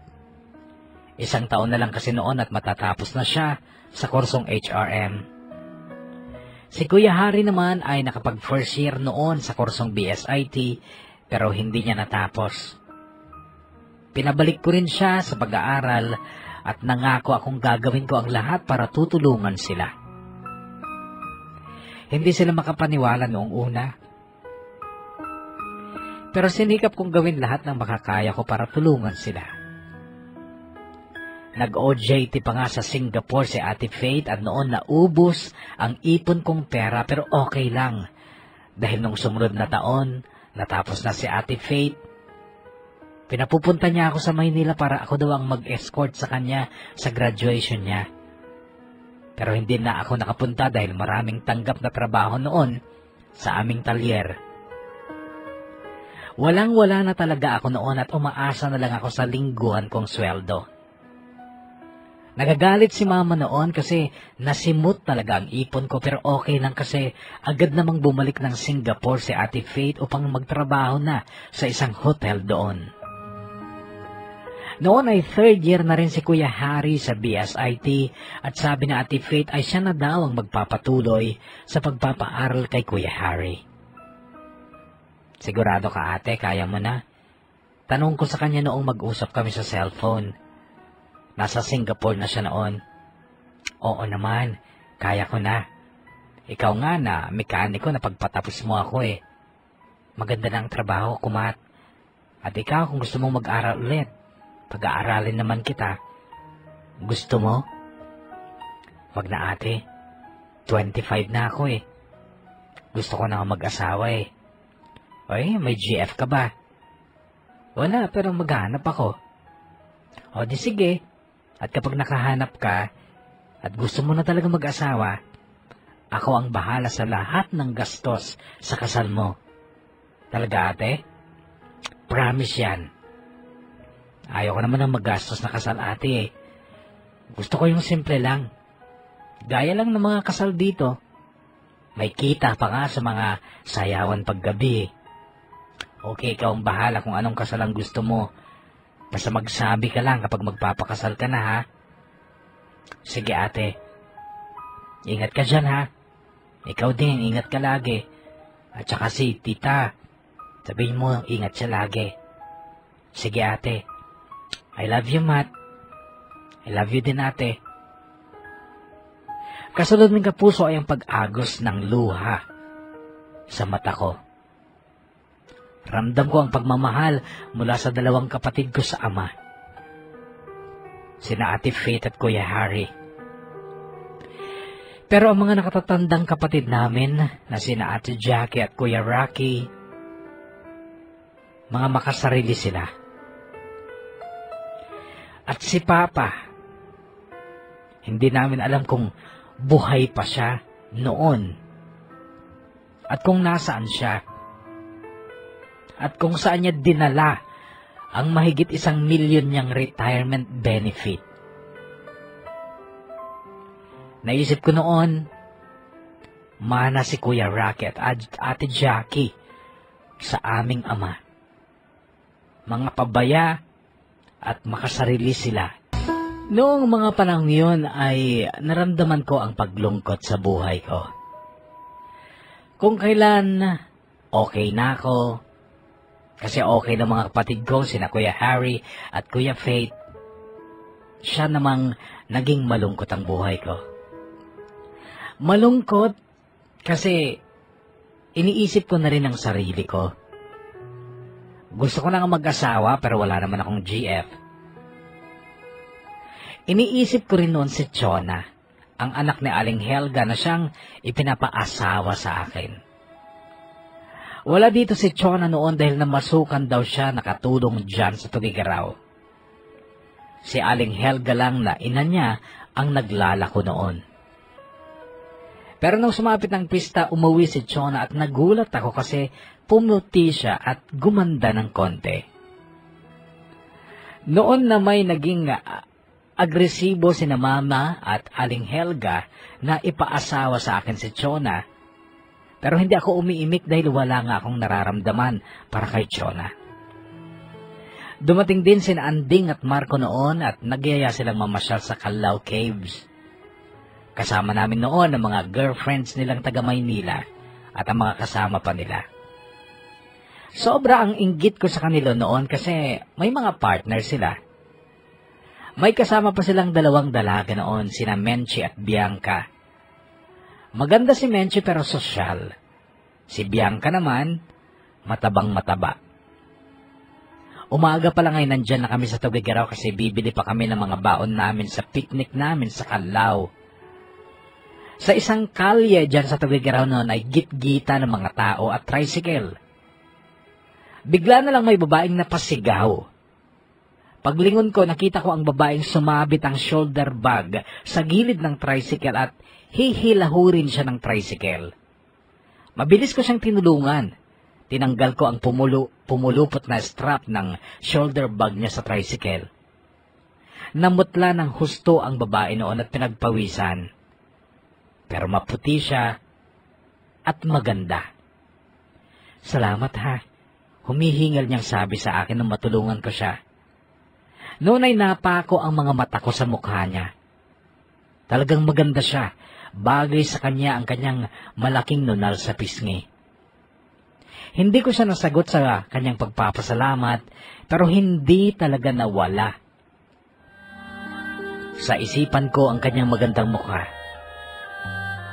1 taon na lang kasi noon at matatapos na siya sa kursong HRM. Si Kuya Harry naman ay nakapag first year noon sa kursong BSIT pero hindi niya natapos. Pinabalik ko rin siya sa pag-aaral at nangako akong gagawin ko ang lahat para tutulungan sila. Hindi sila makapaniwala noong una. Pero sinikap kong gawin lahat ng makakaya ko para tulungan sila. Nag-OJT pa nga sa Singapore si Ate Faith at noon naubos ang ipon kong pera pero okay lang. Dahil nung sumunod na taon, natapos na si Ate Faith. Pinapupunta niya ako sa Maynila para ako daw ang mag-escort sa kanya sa graduation niya. Pero hindi na ako nakapunta dahil maraming tanggap na trabaho noon sa aming talyer. Walang-wala na talaga ako noon at umaasa na lang ako sa lingguhan kong sweldo. Nagagalit si mama noon kasi nasimot talaga ang ipon ko pero okay lang kasi agad namang bumalik ng Singapore si Ate Faith upang magtrabaho na sa isang hotel doon. Noon ay third year na rin si Kuya Harry sa BSIT at sabi na Ate Faith ay siya na daw ang magpapatuloy sa pagpapaaral kay Kuya Harry. Sigurado ka ate, kaya mo na? Tanong ko sa kanya noong mag-usap kami sa cellphone. Nasa Singapore na siya noon. Oo naman, kaya ko na. Ikaw nga na, mekaniko na pagpatapos mo ako eh. Maganda na ang trabaho, kumat. At ikaw kung gusto mong mag-aral ulit, pag-aaralin naman kita. Gusto mo? Wag na ate, 25 na ako eh. Gusto ko na mag-asawa eh. Oy, may GF ka ba? Wala, pero maghanap ako. O di sige. At kapag nakahanap ka, at gusto mo na talaga mag-asawa, ako ang bahala sa lahat ng gastos sa kasal mo. Talaga ate? Promise yan. Ayaw ko naman ng maggastos na kasal ate eh. Gusto ko yung simple lang. Gaya lang ng mga kasal dito. May kita pa nga sa mga sayawan paggabi. Okay, ikaw ang bahala kung anong kasal ang gusto mo. Basta magsabi ka lang kapag magpapakasal ka na, ha? Sige, ate. Ingat ka dyan, ha? Ikaw din, ingat ka lagi. At saka si tita, sabihin mo, ingat siya lagi. Sige, ate. I love you, Matt. I love you din, ate. Kasunod ng kapuso ay ang pag-agos ng luha sa mata ko. Ramdam ko ang pagmamahal mula sa dalawang kapatid ko sa ama. Sina Ate Faith at Kuya Harry. Pero ang mga nakatatandang kapatid namin na sina Ate Jackie at Kuya Rocky, mga makasarili sila. At si Papa, hindi namin alam kung buhay pa siya noon at kung nasaan siya. At kung saan niya dinala ang mahigit 1 milyon niyang retirement benefit. Naisip ko noon, mana si Kuya Rocky at Ate Jackie sa aming ama. Mga pabaya at makasarili sila. Noong mga panahon yun ay naramdaman ko ang paglungkot sa buhay ko. Kung kailan okay na ako, kasi okay na mga kapatid ko, sina Kuya Harry at Kuya Faith, siya namang naging malungkot ang buhay ko. Malungkot kasi iniisip ko na rin ang sarili ko. Gusto ko na mag-asawa pero wala naman akong GF. Iniisip ko rin noon si Chona, ang anak ni Aling Helga na siyang ipinapaasawa sa akin. Wala dito si Chona noon dahil namasukan daw siya nakatulong dyan sa Tugigaraw. Si Aling Helga lang na ina niya ang naglalako noon. Pero nung sumapit ng pista, umuwi si Chona at nagulat ako kasi pumuti siya at gumanda ng konti. Noon na may naging agresibo sina Mama at Aling Helga na ipaasawa sa akin si Chona. Pero hindi ako umiimik dahil wala nga akong nararamdaman para kay Chona. Dumating din sina Anding at Marco noon at nagyaya silang mamasyal sa Calao Caves. Kasama namin noon ang mga girlfriends nilang taga Maynila at ang mga kasama pa nila. Sobra ang inggit ko sa kanila noon kasi may mga partner sila. May kasama pa silang 2 dalaga noon, sina Menchi at Bianca. Maganda si Menchi pero sosyal. Si Bianca naman, matabang-mataba. Umaga pa lang ay nandyan na kami sa Tugigaraw kasi bibili pa kami ng mga baon namin sa picnic namin sa Calao. Sa isang kalye dyan sa Tugigaraw noon ay git-gita ng mga tao at tricycle. Bigla na lang may babaeng napasigaw. Paglingon ko, nakita ko ang babaeng sumabit ang shoulder bag sa gilid ng tricycle at hihilahurin siya ng tricycle. Mabilis ko siyang tinulungan. Tinanggal ko ang pumulupot na strap ng shoulder bag niya sa tricycle. Namutla ng husto ang babae noon at pinagpawisan. Pero maputi siya at maganda. Salamat ha. Humihingal niyang sabi sa akin nang matulungan ko siya. Noon ay napako ang mga mata ko sa mukha niya. Talagang maganda siya. Bagay sa kanya ang kanyang malaking nunal sa pisngi. Hindi ko siya nasagot sa kanyang pagpapasalamat, pero hindi talaga nawala sa isipan ko ang kanyang magandang mukha.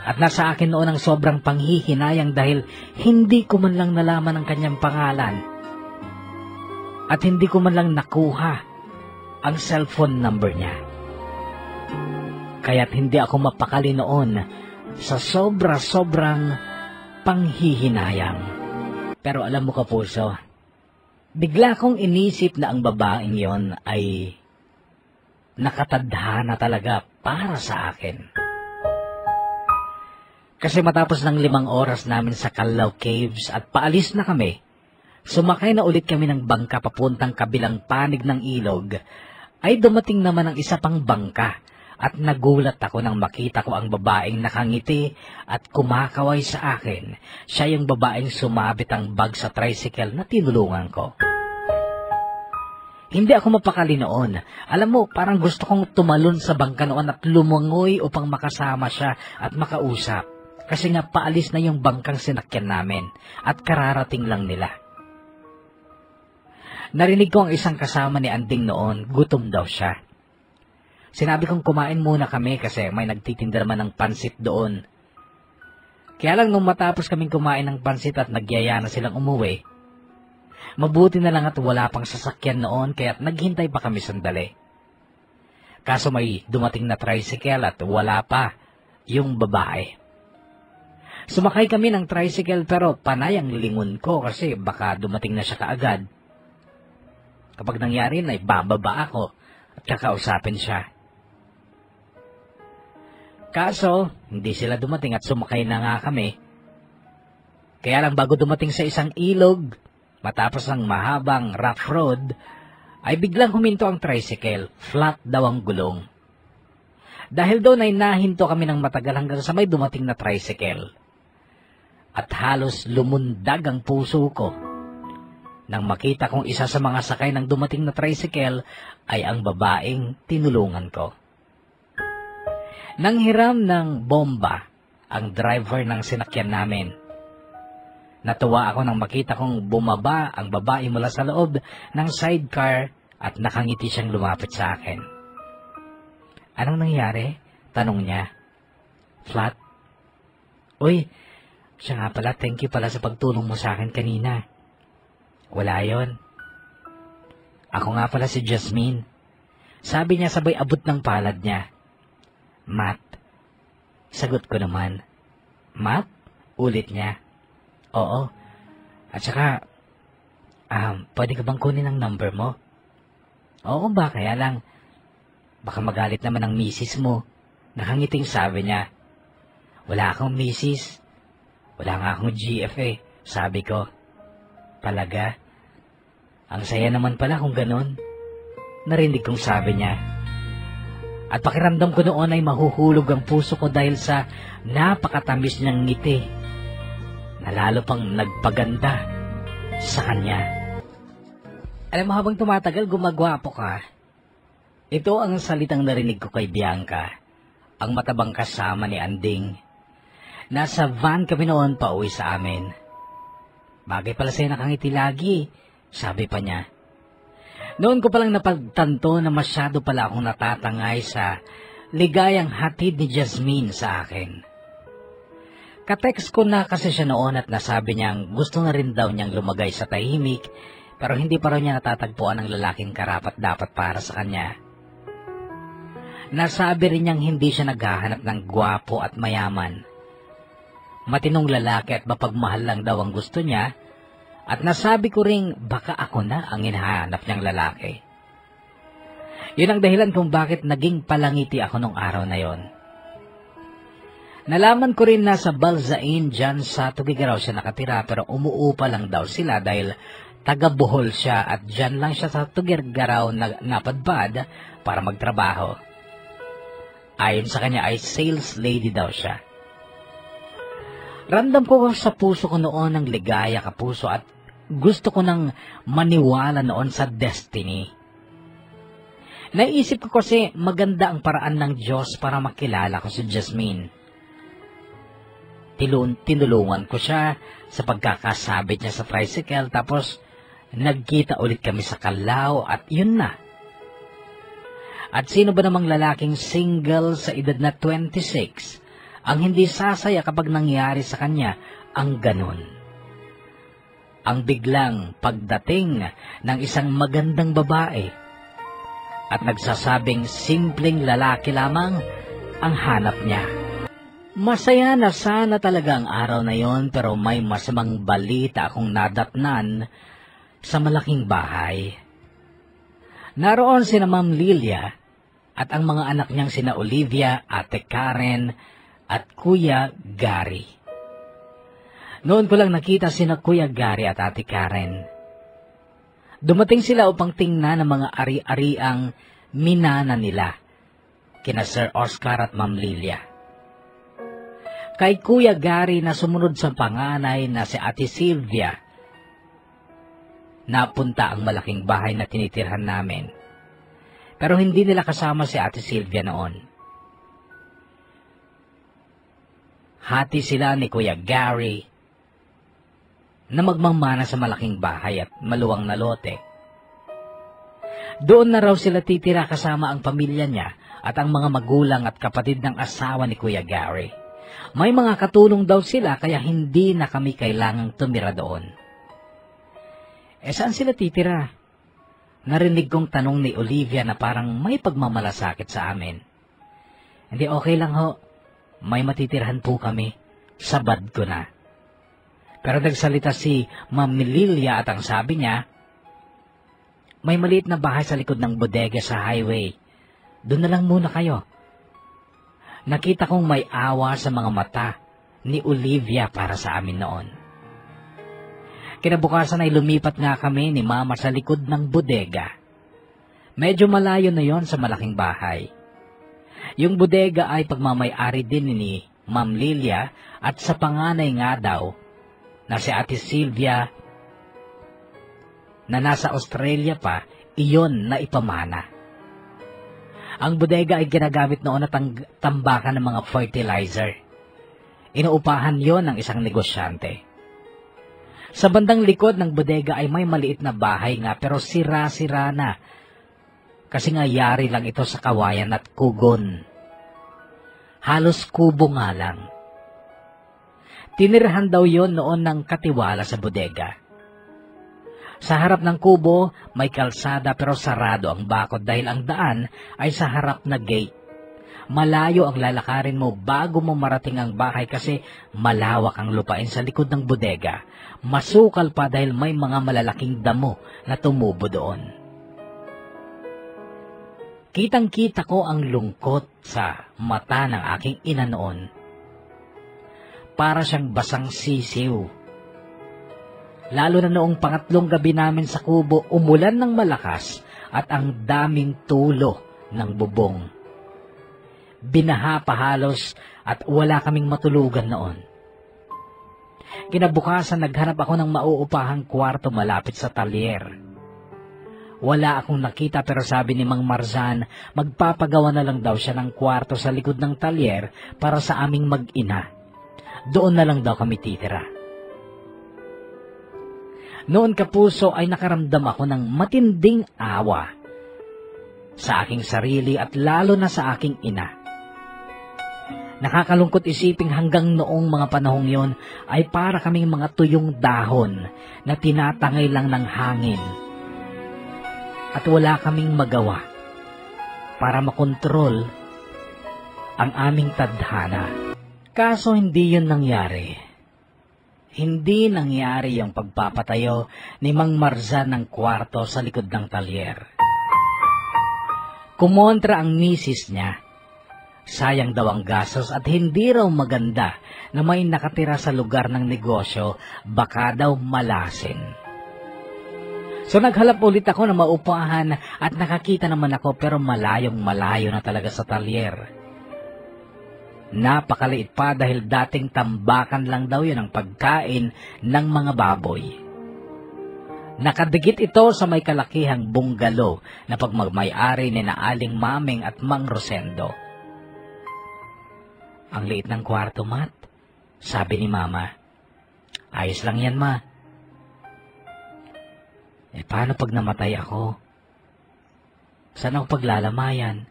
At nasa akin noon ang sobrang panghihinayang dahil hindi ko man lang nalaman ang kanyang pangalan. At hindi ko man lang nakuha ang cellphone number niya. Kaya't hindi ako mapakali noon sa sobrang panghihinayang. Pero alam mo kapuso, bigla kong inisip na ang babaeng yon ay nakatadhana talaga para sa akin. Kasi matapos ng 5 oras namin sa Callao Caves at paalis na kami, sumakay na ulit kami ng bangka papuntang kabilang panig ng ilog, ay dumating naman ang isa pang bangka at nagulat ako nang makita ko ang babaeng nakangiti at kumakaway sa akin. Siya yung babaeng sumabit ang bag sa tricycle na tinulungan ko. Hindi ako mapakali noon. Alam mo, parang gusto kong tumalon sa bangka noon at lumangoy upang makasama siya at makausap. Kasi nga paalis na yung bangkang sinakyan namin at kararating lang nila. Narinig ko ang isang kasama ni Anding noon, gutom daw siya. Sinabi kong kumain muna kami kasi may nagtitinda naman ng pansit doon. Kaya lang nung matapos kaming kumain ng pansit at nagyaya na silang umuwi, mabuti na lang at wala pang sasakyan noon kaya't naghintay pa kami sandali. Kaso may dumating na tricycle at wala pa yung babae. Sumakay kami ng tricycle pero panay ang lingon ko kasi baka dumating na siya kaagad. Kapag nangyari na, bababa ako at kakausapin siya. Kaso, hindi sila dumating at sumakay na nga kami. Kaya lang bago dumating sa isang ilog, matapos ang mahabang rough road, ay biglang huminto ang tricycle, flat daw ang gulong. Dahil doon ay nahinto kami ng matagal hanggang sa may dumating na tricycle. At halos lumundag ang puso ko nang makita kong isa sa mga sakay ng dumating na tricycle ay ang babaeng tinulungan ko. Nanghiram ng bomba ang driver ng sinakyan namin. Natuwa ako nang makita kong bumaba ang babae mula sa loob ng sidecar at nakangiti siyang lumapit sa akin. Anong nangyari? Tanong niya. Flat? Uy, siya nga pala, thank you pala sa pagtulong mo sa akin kanina. Wala yon. Ako nga pala si Jasmine. Sabi niya sabay abot ng palad niya. Matt. Sagot ko naman. Matt? Ulit niya. Oo. At saka, pwede ka bang kunin ang number mo? Oo ba, kaya lang, baka magalit naman ang misis mo. Nakangiting sabi niya. Wala akong misis. Wala nga akong GF sabi ko. Talaga? Ang saya naman pala kung ganon. Narinig kong sabi niya. At pakiramdam ko noon ay mahuhulog ang puso ko dahil sa napakatamis niyang ngiti na lalo pang nagpaganda sa kanya. Alam mo, habang tumatagal, gumagwapo ka. Ito ang salitang narinig ko kay Bianca, ang matabang kasama ni Anding. Nasa van kami noon pa uwi sa amin. Bagay pala sa'yo nakangiti lagi, sabi pa niya. Noon ko palang napagtanto na masyado pala akong natatangay sa ligayang hatid ni Jasmine sa akin. Katext ko na kasi siya noon at nasabi niyang gusto na rin daw niyang lumagay sa tahimik pero hindi pa raw niya natatagpuan ang lalaking karapat-dapat para sa kanya. Nasabi rin niyang hindi siya naghahanap ng gwapo at mayaman. Matinong lalaki at mapagmahal lang daw ang gusto niya. At nasabi ko ring baka ako na ang hinahanap niyang lalaki. Yun ang dahilan kung bakit naging palangiti ako nung araw na yon. Nalaman ko rin na sa Balzain dyan sa Tugigaraw siya nakatira pero umuupa lang daw sila dahil Taga Bohol siya at dyan lang siya sa Tuguegarao napadpad para magtrabaho. Ayon sa kanya ay sales lady daw siya. Ramdam ko sa puso ko noon ang ligaya kapuso at gusto ko nang maniwala noon sa destiny. Naisip ko kasi maganda ang paraan ng Diyos para makilala ko si Jasmine. Tinulungan ko siya sa pagkakasabit niya sa tricycle tapos nagkita ulit kami sa Calao at yun na. At sino ba namang lalaking single sa edad na 26 ang hindi sasaya kapag nangyari sa kanya ang ganun? Ang biglang pagdating ng isang magandang babae at nagsasabing simpleng lalaki lamang ang hanap niya. Masaya na sana talaga ang araw na yon pero may masamang balita akong nadatnan sa malaking bahay. Naroon sina Ma'am Lilia at ang mga anak niyang sina Olivia, Ate Karen at Kuya Gary. Noon ko lang nakita sina Kuya Gary at Ate Karen. Dumating sila upang tingnan ang mga ari-ariang minana nila, kina Sir Oscar at Ma'am Lilia. Kay Kuya Gary na sumunod sa panganay na si Ate Sylvia, napunta ang malaking bahay na tinitirhan namin. Pero hindi nila kasama si Ate Sylvia noon. Hati sila ni Kuya Gary na magmamana sa malaking bahay at maluwang na lote. Doon na raw sila titira kasama ang pamilya niya at ang mga magulang at kapatid ng asawa ni Kuya Gary. May mga katulong daw sila kaya hindi na kami kailangang tumira doon. Saan sila titira? Narinig kong tanong ni Olivia na parang may pagmamalasakit sa amin. Hindi, okay lang ho. May matitirhan po kami. Sabad ko na. Pero nagsalita si Ma'am Lilia at ang sabi niya, may maliit na bahay sa likod ng bodega sa highway. Doon na lang muna kayo. Nakita kong may awa sa mga mata ni Olivia para sa amin noon. Kinabukasan ay lumipat nga kami ni Mama sa likod ng bodega. Medyo malayo na yon sa malaking bahay. Yung bodega ay pagmamay-ari din ni Ma'am Lilia at sa panganay nga daw na si Ate Sylvia na nasa Australia pa, iyon na ipamana. Ang bodega ay ginagamit noon na tambakan ng mga fertilizer. Inuupahan yon ng isang negosyante. Sa bandang likod ng bodega ay may maliit na bahay nga pero sira-sira na. Kasi nga yari lang ito sa kawayan at kugon. Halos kubo nga lang. Tinirahan daw yon noon ng katiwala sa bodega. Sa harap ng kubo, may kalsada pero sarado ang bakod dahil ang daan ay sa harap na gate. Malayo ang lalakarin mo bago mo marating ang bahay kasi malawak ang lupain sa likod ng bodega. Masukal pa dahil may mga malalaking damo na tumubo doon. Kitang-kita ko ang lungkot sa mata ng aking ina noon. Para siyang basang sisiw. Lalo na noong pangatlong gabi namin sa kubo, umulan ng malakas at ang daming tulo ng bubong. Binaha pa halos at wala kaming matulugan noon. Kinabukasan naghanap ako ng mauupahang kwarto malapit sa talyer. Wala akong nakita pero sabi ni Mang Marzan, magpapagawa na lang daw siya ng kwarto sa likod ng talyer para sa aming mag-ina. Doon na lang daw kami titira. Noon kapuso ay nakaramdam ako ng matinding awa sa aking sarili at lalo na sa aking ina. Nakakalungkot isiping hanggang noong mga panahong yon ay para kaming mga tuyong dahon na tinatangay lang ng hangin. At wala kaming magawa para makontrol ang aming tadhana. Kaso hindi yun nangyari. Hindi nangyari yung pagpapatayo ni Mang Marzan ng kwarto sa likod ng talyer. Kumontra ang misis niya. Sayang daw ang gastos at hindi raw maganda na may nakatira sa lugar ng negosyo, baka daw malasin. So naghalap ulit ako ng maupahan at nakakita naman ako pero malayong malayo na talaga sa talyer. Napakaliit pa dahil dating tambakan lang daw yun ang pagkain ng mga baboy. Nakadikit ito sa may kalakihang bungalow na pagmamay-ari ni na Aling Maming at Mang Rosendo. Ang liit ng kwarto, Mat, sabi ni Mama. Ayos lang yan, Ma. Paano pag namatay ako? Saan ako paglalamayan?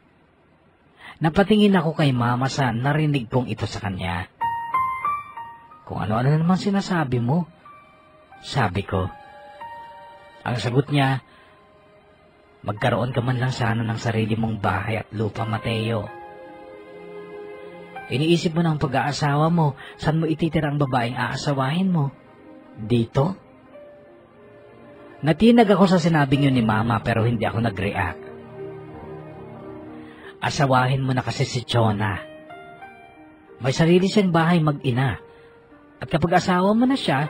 Napatingin ako kay Mama sa narinig kong ito sa kanya. Kung ano-ano naman sinasabi mo, sabi ko. Ang sagot niya, magkaroon ka man lang sana ng sarili mong bahay at lupa, Mateo. Iniisip mo ng pag-aasawa mo, saan mo ititira ang babaeng aasawahin mo? Dito? Natinag ako sa sinabing yun ni Mama pero hindi ako nag-react. Asawahin mo na kasi si Chona. May sarili siyang bahay mag-ina. At kapag asawa mo na siya,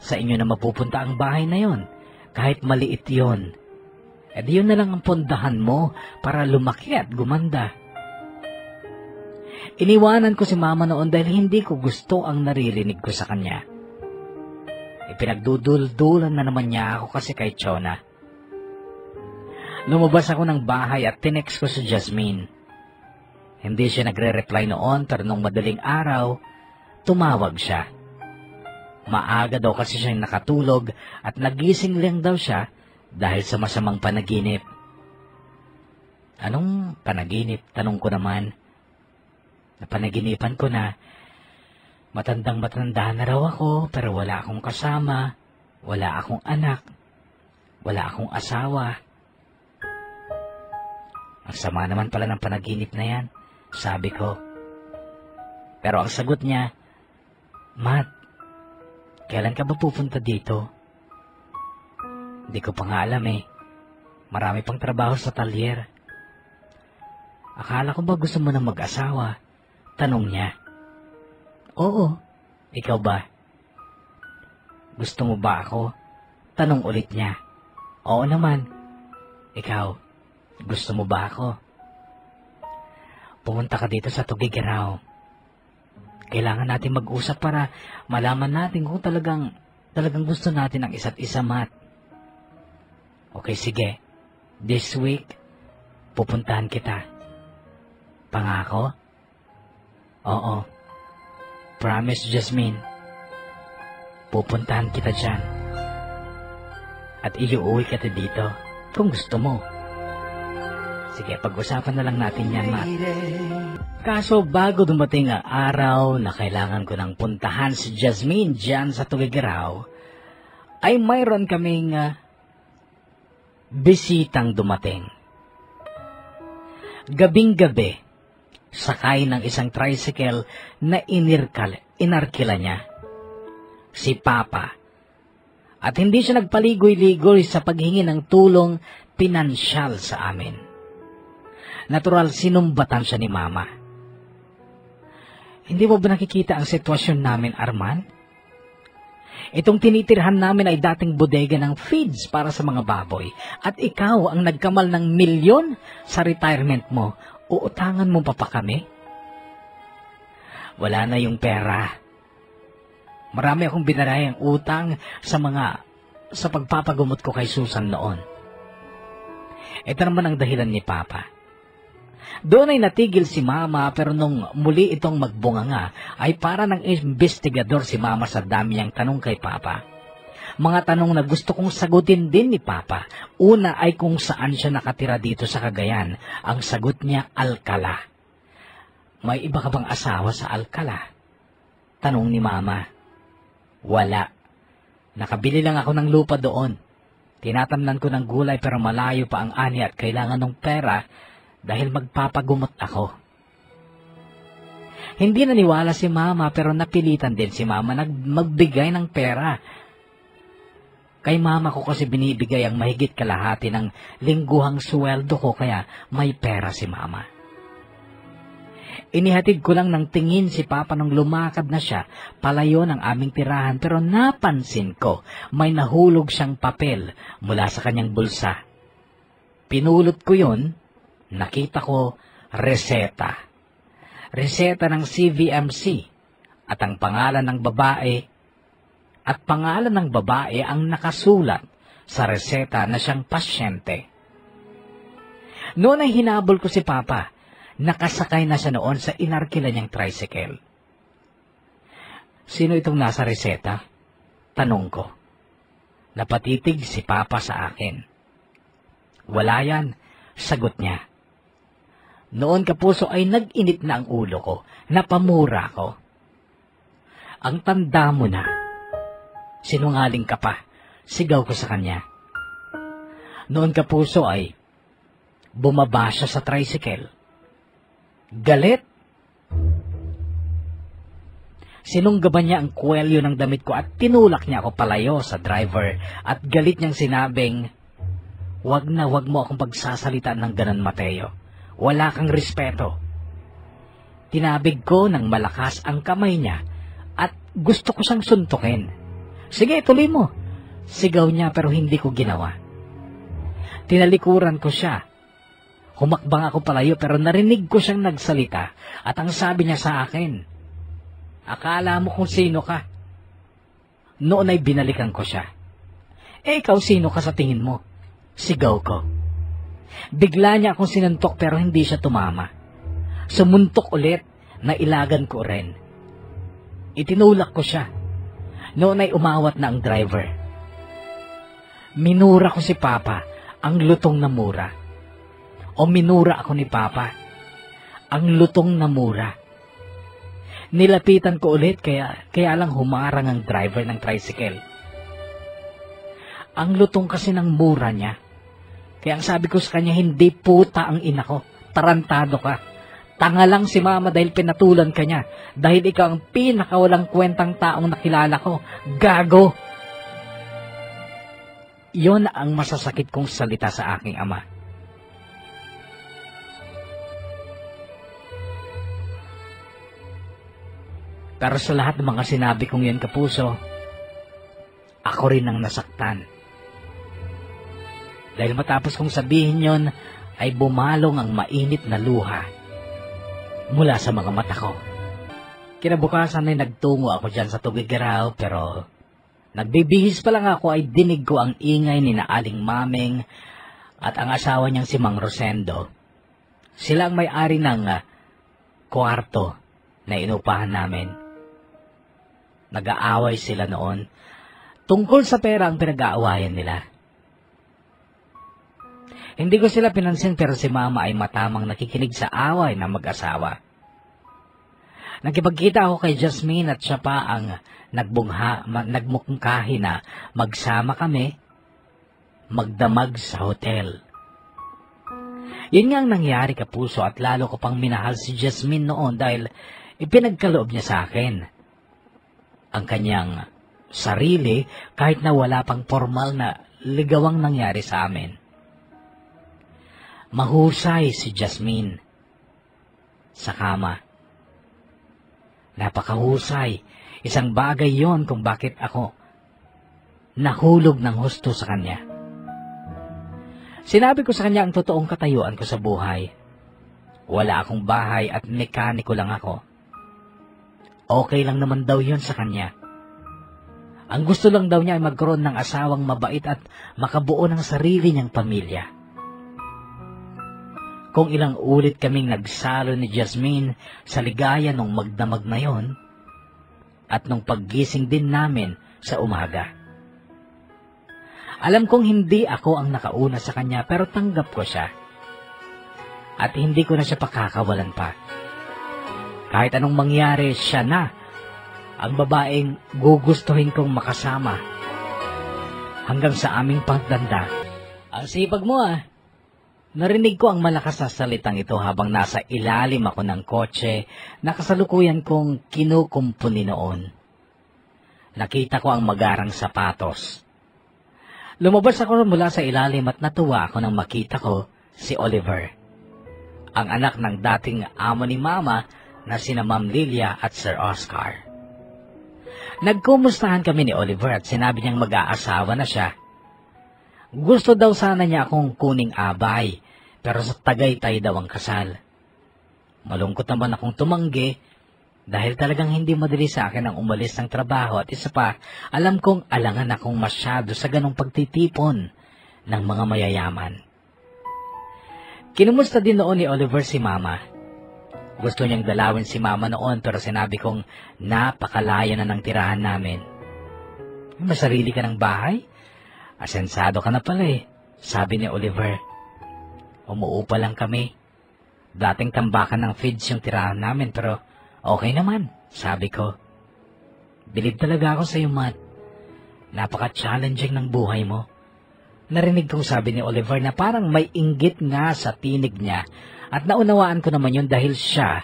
sa inyo na mapupunta ang bahay na yon, kahit maliit yon. Di yun na lang ang pondahan mo para lumaki at gumanda. Iniwanan ko si Mama noon dahil hindi ko gusto ang naririnig ko sa kanya. Pinagduduldulan na naman niya ako kasi kay Chona. Lumabas ako ng bahay at tinext ko si Jasmine. Hindi siya nagre-reply noon pero nung madaling araw, tumawag siya. Maaga daw kasi siyang nakatulog at nagising lang daw siya dahil sa masamang panaginip. Anong panaginip? Tanong ko naman. Napanaginipan ko na matandang-matanda na raw ako pero wala akong kasama, wala akong anak, wala akong asawa. Ang sama naman pala ng panaginip na yan, sabi ko. Pero ang sagot niya, Mat, kailan ka ba pupunta dito? Hindi ko pa nga alam eh. Marami pang trabaho sa talyer. Akala ko ba gusto mo na mag-asawa? Tanong niya. Oo, ikaw ba? Gusto mo ba ako? Tanong ulit niya. Oo naman. Ikaw, gusto mo ba ako? Pumunta ka dito sa Tugigaraw. Kailangan natin mag-usap para malaman natin kung talagang gusto natin ang isa't isa, Mat. Okay, sige. This week, pupuntahan kita. Pangako? Oo. Promise, Jasmine. Pupuntahan kita dyan. At iuwi kita dito kung gusto mo. Sige, pag-usapan na lang natin yan, Mat. Kaso bago dumating ang araw na kailangan ko nang puntahan si Jasmine dyan sa Tugigaraw, ay mayroon kaming bisitang dumating. Gabing-gabi, sakay ng isang tricycle na inarkila niya. Si Papa. At hindi siya nagpaligoy-ligoy sa paghingi ng tulong pinansyal sa amin. Natural, sinumbatan siya ni Mama. Hindi mo ba nakikita ang sitwasyon namin, Arman? Itong tinitirhan namin ay dating bodega ng feeds para sa mga baboy. At ikaw ang nagkamal ng milyon sa retirement mo. Uutangan mo pa kami? Wala na yung pera. Marami akong binarayang utang sa pagpapagumot ko kay Susan noon. Ito naman ang dahilan ni Papa. Doon ay natigil si Mama pero nung muli itong magbunganga ay para ng investigador si Mama sa dami niyang tanong kay Papa. Mga tanong na gusto kong sagutin din ni Papa. Una ay kung saan siya nakatira dito sa Cagayan. Ang sagot niya, Alcala. May iba ka bang asawa sa Alcala? Tanong ni Mama. Wala. Nakabili lang ako ng lupa doon. Tinatamnan ko ng gulay pero malayo pa ang ani at kailangan ng pera dahil magpapagumot ako. Hindi naniwala si Mama pero napilitan din si Mama magbigay ng pera. Kay Mama ko kasi binibigay ang mahigit kalahati ng lingguhang sweldo ko kaya may pera si Mama. Inihatid ko lang ng tingin si Papa nung lumakad na siya palayo ng aming tirahan, pero napansin ko may nahulog siyang papel mula sa kanyang bulsa. Pinulot ko yon, nakita ko reseta. Reseta ng CVMC at ang pangalan ng babae ang nakasulat sa reseta na siyang pasyente. Noon ay hinabol ko si Papa. Nakasakay na siya noon sa inarkila niyang tricycle. Sino itong nasa reseta? Tanong ko. Napatitig si Papa sa akin. Wala yan, sagot niya. Noon, Kapuso, ay nag-init na ang ulo ko, napamura ko. Ang tanda mo na. Sinungaling ka pa, sigaw ko sa kanya. Noon, Kapuso, ay bumaba siya sa tricycle. Galit. Sinunggaban niya ang kwelyo ng damit ko at tinulak niya ako palayo sa driver at galit niyang sinabing, wag mo akong pagsasalitaan ng ganon, Mateo. Wala kang respeto. Tinabig ko ng malakas ang kamay niya at gusto ko siyang suntukin. Sige, tuloy mo. Sigaw niya pero hindi ko ginawa. Tinalikuran ko siya. Humakbang ako palayo pero narinig ko siyang nagsalita at ang sabi niya sa akin, akala mo kung sino ka. Noon ay binalikan ko siya. Ikaw sino ka sa tingin mo? Sigaw ko. Bigla niya akong sinuntok pero hindi siya tumama. Sumuntok ulit, nailagan ko rin. Itinulak ko siya. Noon ay umawat na ang driver. Minura ko si Papa, ang lutong na mura. O minura ako ni Papa, ang lutong na mura. Nilapitan ko ulit kaya lang humarang ang driver ng tricycle. Ang lutong kasi ng mura niya. Kaya ang sabi ko sa kanya, hindi puta ang ina ko. Tarantado ka. Tanga lang si Mama dahil pinatulan ka niya. Dahil ikaw ang pinakawalang kwentang taong nakilala ko. Gago! Yon ang masasakit kong salita sa aking ama. Pero sa lahat ng mga sinabi kong yan, Kapuso, ako rin ang nasaktan. Dahil matapos kong sabihin yon, ay bumalong ang mainit na luha mula sa mga mata ko. Kinabukasan ay nagtungo ako dyan sa Tugigaraw, pero nagbibihis pa lang ako ay dinig ko ang ingay ni Aling Maming at ang asawa niyang si Mang Rosendo. Sila ang may-ari ng kwarto na inupahan namin. Nag-aaway sila noon. Tungkol sa pera ang pinag-aawayan nila. Hindi ko sila pinansin pero si Mama ay matamang nakikinig sa away ng mag-asawa. Nakipagkita ako kay Jasmine at siya pa ang nagmungkahi na magsama kami magdamag sa hotel. Yun nga ang nangyari, Kapuso, at lalo ko pang minahal si Jasmine noon dahil ipinagkaloob niya sa akin ang kanyang sarili kahit na wala pang formal na ligawang nangyari sa amin. Mahusay si Jasmine sa kama. Napakahusay. Isang bagay yon kung bakit ako nahulog ng husto sa kanya. Sinabi ko sa kanya ang totoong katayuan ko sa buhay. Wala akong bahay at mekaniko lang ako. Okay lang naman daw yon sa kanya. Ang gusto lang daw niya ay magkaroon ng asawang mabait at makabuo ng sarili niyang pamilya. Kung ilang ulit kaming nagsalo ni Jasmine sa ligaya nung magdamag na yon at nung paggising din namin sa umaga. Alam kong hindi ako ang nakauna sa kanya pero tanggap ko siya. At hindi ko na siya pakakawalan pa. Kahit anong mangyari, siya na ang babaeng gugustuhin kong makasama hanggang sa aming pagtanda. Ang sipag mo ah. Narinig ko ang malakas na salitang ito habang nasa ilalim ako ng kotse na kasalukuyan kong kinukumpuni noon. Nakita ko ang magarang sapatos. Lumabas ako mula sa ilalim at natuwa ako nang makita ko si Oliver. ang anak ng dating amo ni Mama na sina Ma'am Lilia at Sir Oscar. Nagkumustahan kami ni Oliver at sinabi niyang mag-aasawa na siya. Gusto daw sana niya akong kuning abay, pero sa Tagaytay daw ang kasal. Malungkot naman akong tumanggi dahil talagang hindi madali sa akin ang umalis ng trabaho at isa pa, alam kong alangan akong masyado sa ganong pagtitipon ng mga mayayaman. Kinumusta din noon ni Oliver si Mama. Gusto niyang dalawin si Mama noon pero sinabi kong napakalayo na ng tirahan namin. Masarili ka ng bahay? Asensado ka na pala eh, sabi ni Oliver. Umuupa lang kami. Dating tambakan ng feeds yung tirahan namin pero okay naman, sabi ko. Bilib talaga ako sa iyo, Matt. Napaka-challenging ng buhay mo. Narinig kong sabi ni Oliver na parang may inggit nga sa tinig niya at naunawaan ko naman yun dahil siya,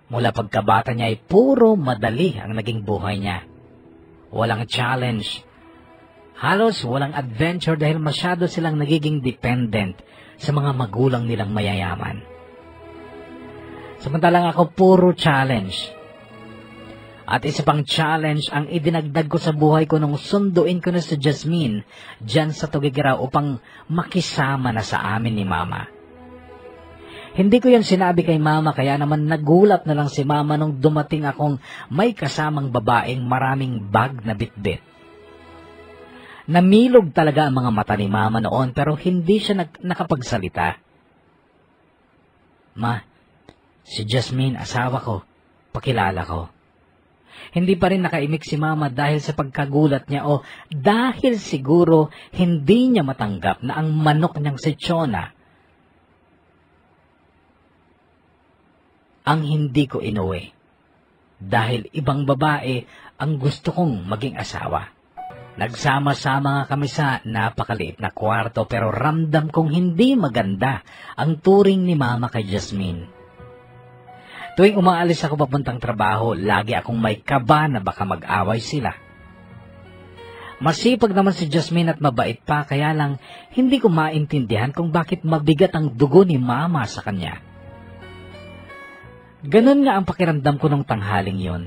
mula pagkabata niya ay puro madali ang naging buhay niya. Walang challenge. Halos walang adventure dahil masyado silang nagiging dependent sa mga magulang nilang mayayaman. Samantalang ako puro challenge. At isa pang challenge ang idinagdag ko sa buhay ko nung sunduin ko na si Jasmine dyan sa Tugigaraw upang makisama na sa amin ni Mama. Hindi ko yan sinabi kay Mama kaya naman nagulat na lang si Mama nung dumating akong may kasamang babaeng maraming bag na bitbit. Namilog talaga ang mga mata ni Mama noon pero hindi siya nakapagsalita. Ma, si Jasmine, asawa ko, pakilala ko. Hindi pa rin nakaimik si Mama dahil sa pagkagulat niya o dahil siguro hindi niya matanggap na ang manok niyang si Chona ang hindi ko inuwi dahil ibang babae ang gusto kong maging asawa. Nagsama-sama nga kami sa napakaliit na kwarto pero ramdam kong hindi maganda ang turing ni Mama kay Jasmine. Tuwing umaalis ako papuntang trabaho, lagi akong may kaba na baka mag-away sila. Masipag naman si Jasmine at mabait pa, kaya lang hindi ko maintindihan kung bakit mabigat ang dugo ni Mama sa kanya. Ganun nga ang pakiramdam ko nung tanghaling yon.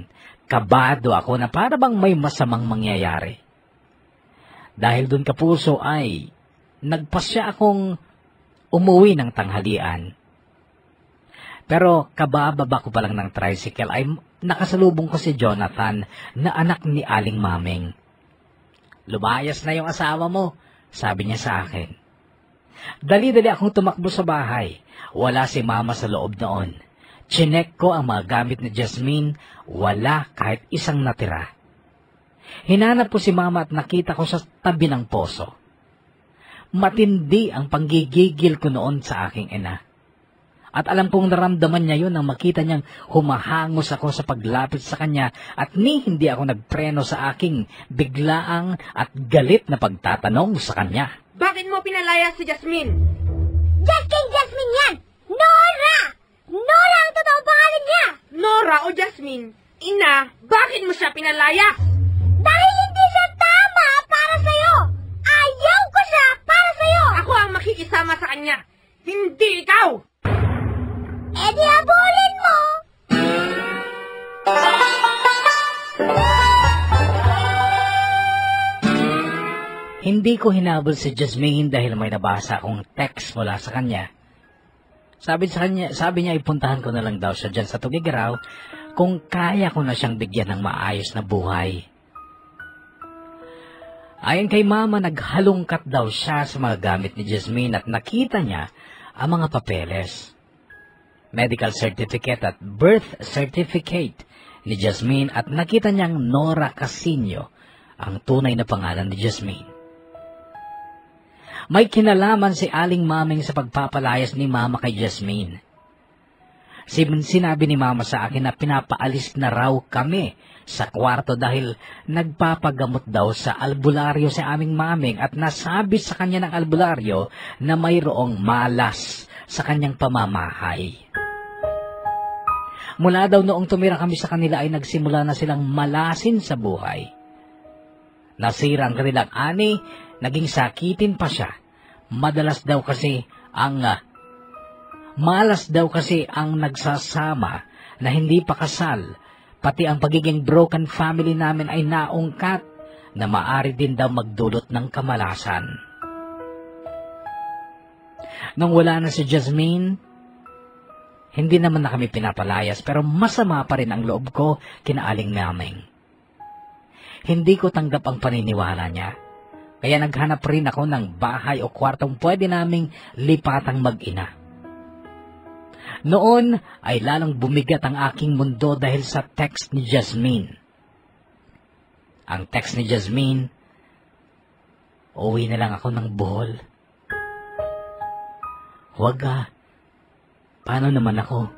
Kabado ako na para bang may masamang mangyayari. Dahil dun kapuso ay nagpasya akong umuwi ng tanghalian. Pero kabababa ko pa lang ng tricycle ay nakasalubong ko si Jonathan na anak ni Aling Maming. Lumayas na yung asawa mo, sabi niya sa akin. Dali-dali akong tumakbo sa bahay. Wala si Mama sa loob noon. Chinek ko ang mga gamit ni Jasmine, wala kahit isang natira. Hinanap ko si Mama at nakita ko sa tabi ng poso. Matindi ang panggigigil ko noon sa aking ina. At alam kong naramdaman niya yun nang makita niyang humahangos ako sa paglapit sa kanya at hindi ako nagpreno sa aking biglaang at galit na pagtatanong sa kanya. Bakit mo pinalaya si Jasmine? Jasmine yan! Nora! Nora ang totoong pangalan niya! Nora o Jasmine? Ina, bakit mo siya pinalaya? Dahil hindi siya tama para sa'yo! Ayaw ko siya para sa'yo! Ako ang makikisama sa kanya, hindi ikaw! Eh di habulin mo! Hindi ko hinabol si Jasmine dahil may nabasa akong text mula sa kanya. Sabi niya ipuntahan ko na lang daw siya dyan sa Tugigaraw kung kaya ko na siyang bigyan ng maayos na buhay. Ayon kay Mama, naghalungkat daw siya sa mga gamit ni Jasmine at nakita niya ang mga papeles. Medical certificate at birth certificate ni Jasmine at nakita niyang Nora Casino ang tunay na pangalan ni Jasmine. May kinalaman si Aling Maming sa pagpapalayas ni Mama kay Jasmine. Sinabi ni Mama sa akin na pinapaalis na raw kami sa kwarto dahil nagpapagamot daw sa albularyo si aming Maming at nasabi sa kanya ng albularyo na mayroong malas sa kanyang pamamahay. Mula daw noong tumira kami sa kanila ay nagsimula na silang malasin sa buhay. Nasira ang kanilang ani, naging sakitin pa siya. Madalas daw kasi ang Malas daw kasi ang nagsasama na hindi pa kasal, pati ang pagiging broken family namin ay naungkat na maari din daw magdulot ng kamalasan. Nung wala na si Jasmine, hindi naman na kami pinapalayas pero masama pa rin ang loob ko kina Aling Maming. Hindi ko tanggap ang paniniwala niya, kaya naghanap rin ako ng bahay o kwartong pwede naming lipatang mag-ina. Noon ay lalong bumigat ang aking mundo dahil sa text ni Jasmine. Ang text ni Jasmine, uwi na lang ako ng Bohol. Huwag ka. Paano naman ako?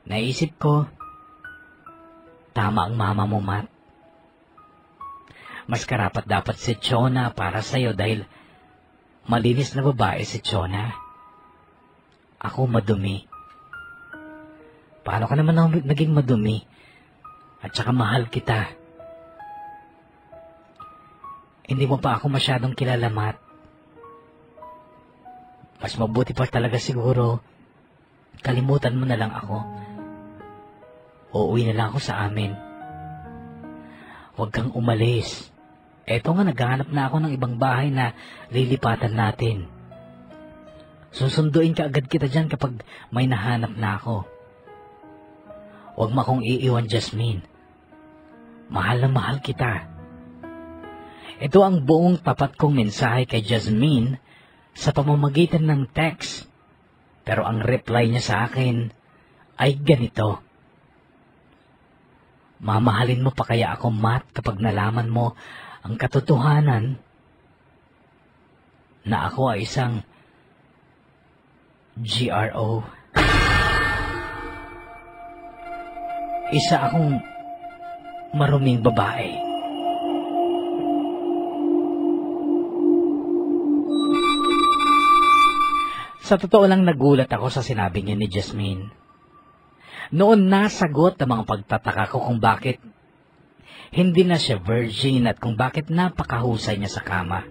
Naisip ko, tama ang mama mo, Matt. Mas karapat dapat si Chona para sa'yo dahil malinis na babae si Chona. Ako madumi. Paano ka naman naging madumi? At saka mahal kita. Hindi mo pa ako masyadong kilala, Matt. Mas mabuti pa talaga siguro, kalimutan mo na lang ako. Uuwi na lang ako sa amin. Huwag kang umalis. Eto nga, naghahanap na ako ng ibang bahay na lilipatan natin. Susunduin ka agad kita dyan kapag may nahanap na ako. Huwag mo akong iiwan, Jasmine. Mahal na mahal kita. Ito ang buong tapat kong mensahe kay Jasmine sa pamamagitan ng text. Pero ang reply niya sa akin ay ganito. Mamahalin mo pa kaya ako, Matt, kapag nalaman mo ang katotohanan na ako ay isang GRO. Isa akong maruming babae. Sa totoo lang nagulat ako sa sinabi niya ni Jasmine. Noon nasagot ang mga pagtataka ko kung bakit hindi na siya virgin at kung bakit napakahusay niya sa kama.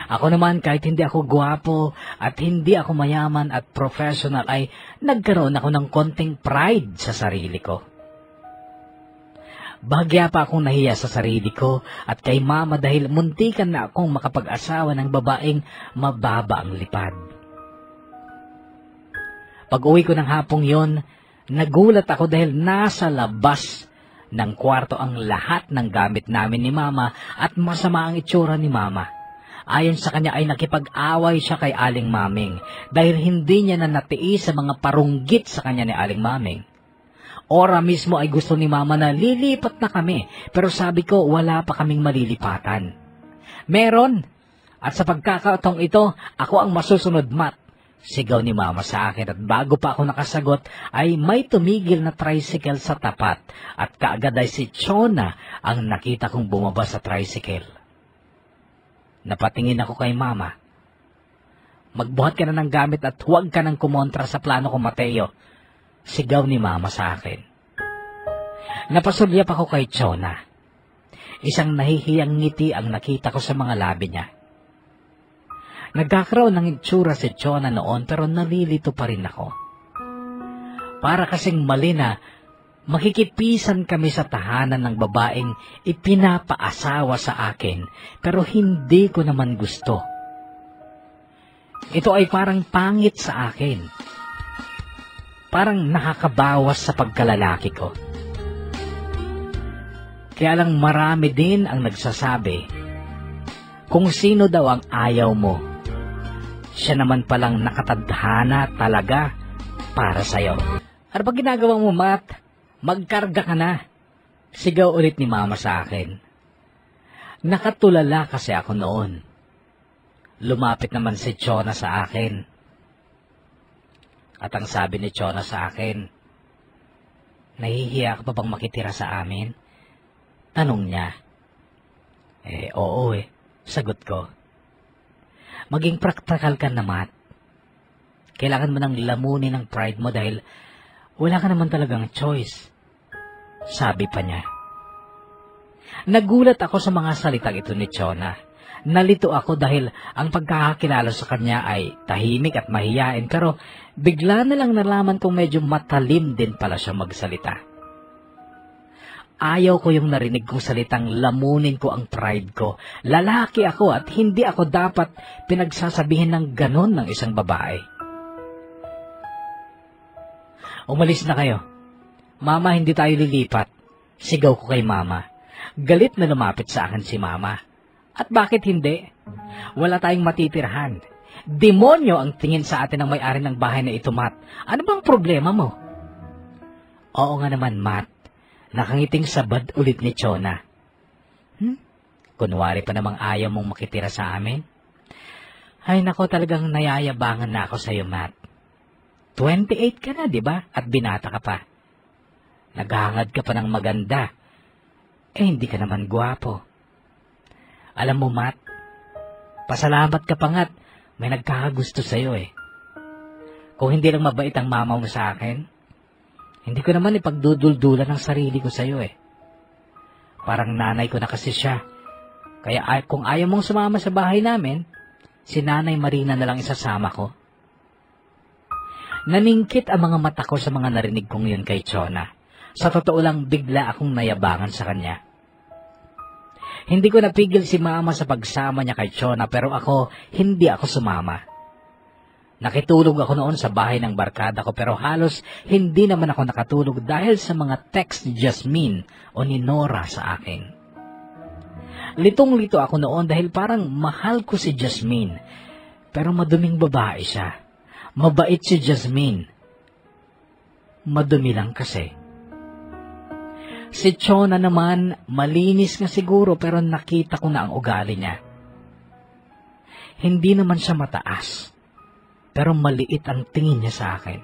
Ako naman kahit hindi ako gwapo at hindi ako mayaman at professional ay nagkaroon ako ng konting pride sa sarili ko. Bahagya pa akong nahiya sa sarili ko at kay mama dahil muntikan na akong makapag-asawa ng babaeng mababa ang lipad. Pag-uwi ko ng hapong yon, nagulat ako dahil nasa labas ng kwarto ang lahat ng gamit namin ni mama at masama ang itsura ni mama. Ayon sa kanya ay nakipag-away siya kay Aling Maming dahil hindi niya na natiis sa mga parunggit sa kanya ni Aling Maming. Ora mismo ay gusto ni mama na lilipat na kami pero sabi ko wala pa kaming malilipatan. Meron! At sa pagkakataong ito, ako ang masusunod, Matt. Sigaw ni mama sa akin at bago pa ako nakasagot ay may tumigil na tricycle sa tapat at kaagad ay si Chona ang nakita kong bumaba sa tricycle. Napatingin ako kay mama. Magbuhat ka na ng gamit at huwag ka nang kumontra sa plano ko, Mateo. Sigaw ni mama sa akin. Napasulyap ako kay Chona. Isang nahihiyang ngiti ang nakita ko sa mga labi niya. Nagkakaroon ng itsura si Chona noon pero nalilito pa rin ako. Para kasing mali na makikipisan kami sa tahanan ng babaeng ipinapaasawa sa akin pero hindi ko naman gusto. Ito ay parang pangit sa akin. Parang nakakabawas sa pagkalalaki ko. Kaya lang marami din ang nagsasabi kung sino daw ang ayaw mo. Siya naman palang nakatadhana talaga para sa'yo. Ano ba ginagawa mo, Matt? Magkarga ka na. Sigaw ulit ni mama sa akin. Nakatulala kasi ako noon. Lumapit naman si Chona sa akin. At ang sabi ni Chona sa akin, nahihiya ka pa bang makitira sa amin? Tanong niya. Oo sagot ko. Maging praktikal ka na, Matt. Kailangan mo nang lamunin ang pride mo dahil wala ka naman talagang choice. Sabi pa niya. Nagulat ako sa mga salitang ito ni Chona. Nalito ako dahil ang pagkakakilala sa kanya ay tahimik at mahiyain, pero bigla na lang nalaman kong medyo matalim din pala siya magsalita. Ayaw ko yung narinig kong salitang lamunin ko ang pride ko. Lalaki ako at hindi ako dapat pinagsasabihin ng ganon ng isang babae. Umalis na kayo. Mama, hindi tayo lilipat. Sigaw ko kay Mama. Galit na lumapit sa akin si Mama. At bakit hindi? Wala tayong matitirahan. Demonyo ang tingin sa atin ng may-ari ng bahay na ito, Matt. Ano bang problema mo? Oo nga naman, Matt. Nakangiting sabad ulit ni Chona. Kunwari pa namang ayaw mong makitira sa amin? Ay nako, talagang nayayabangan na ako sa'yo, Matt. 28 ka na, di ba? At binata ka pa. Naghahangad ka pa ng maganda. Hindi ka naman gwapo. Alam mo, Matt, pasalamat ka pa nga't may nagkakagusto sa'yo eh. Kung hindi lang mabait ang mama mo sa akin, hindi ko naman ipagduduldulan ang sarili ko sa'yo eh. Parang nanay ko na kasi siya. Kaya kung ayaw mong sumama sa bahay namin, si Nanay Marina na lang isasama ko. Naningkit ang mga mata ko sa mga narinig kong yun kay Chona. Sa totoo lang, bigla akong nayabangan sa kanya. Hindi ko napigil si Mama sa pagsama niya kay Chona, pero hindi ako sumama. Nakitulog ako noon sa bahay ng barkada ko, pero halos hindi naman ako nakatulog dahil sa mga text ni Jasmine o ni Nora sa akin. Litong-lito ako noon dahil parang mahal ko si Jasmine, pero maduming babae siya. Mabait si Jasmine. Madumi lang kasi. Si Chona naman, malinis nga siguro pero nakita ko na ang ugali niya. Hindi naman siya mataas, pero maliit ang tingin niya sa akin.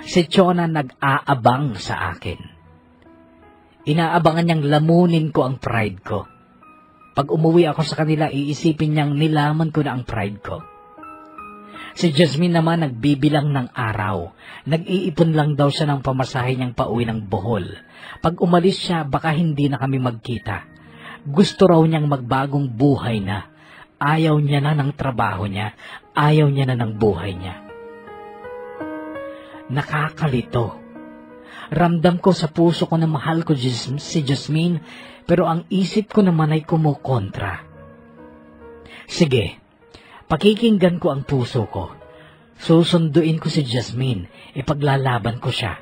Si Chona nag-aabang sa akin. Inaabangan niyang lamunin ko ang pride ko. Pag umuwi ako sa kanila, iisipin niyang nilaman ko na ang pride ko. Si Jasmine naman nagbibilang ng araw. Nag-iipon lang daw siya ng pamasahe niyang pauwi ng Bohol. Pag umalis siya, baka hindi na kami magkita. Gusto raw niyang magbagong buhay na. Ayaw niya na ng trabaho niya. Ayaw niya na ng buhay niya. Nakakalito. Ramdam ko sa puso ko na mahal ko si Jasmine, pero ang isip ko naman ay kumukontra. Sige. Pakikinggan ko ang puso ko. Susunduin ko si Jasmine. Ipaglalaban ko siya.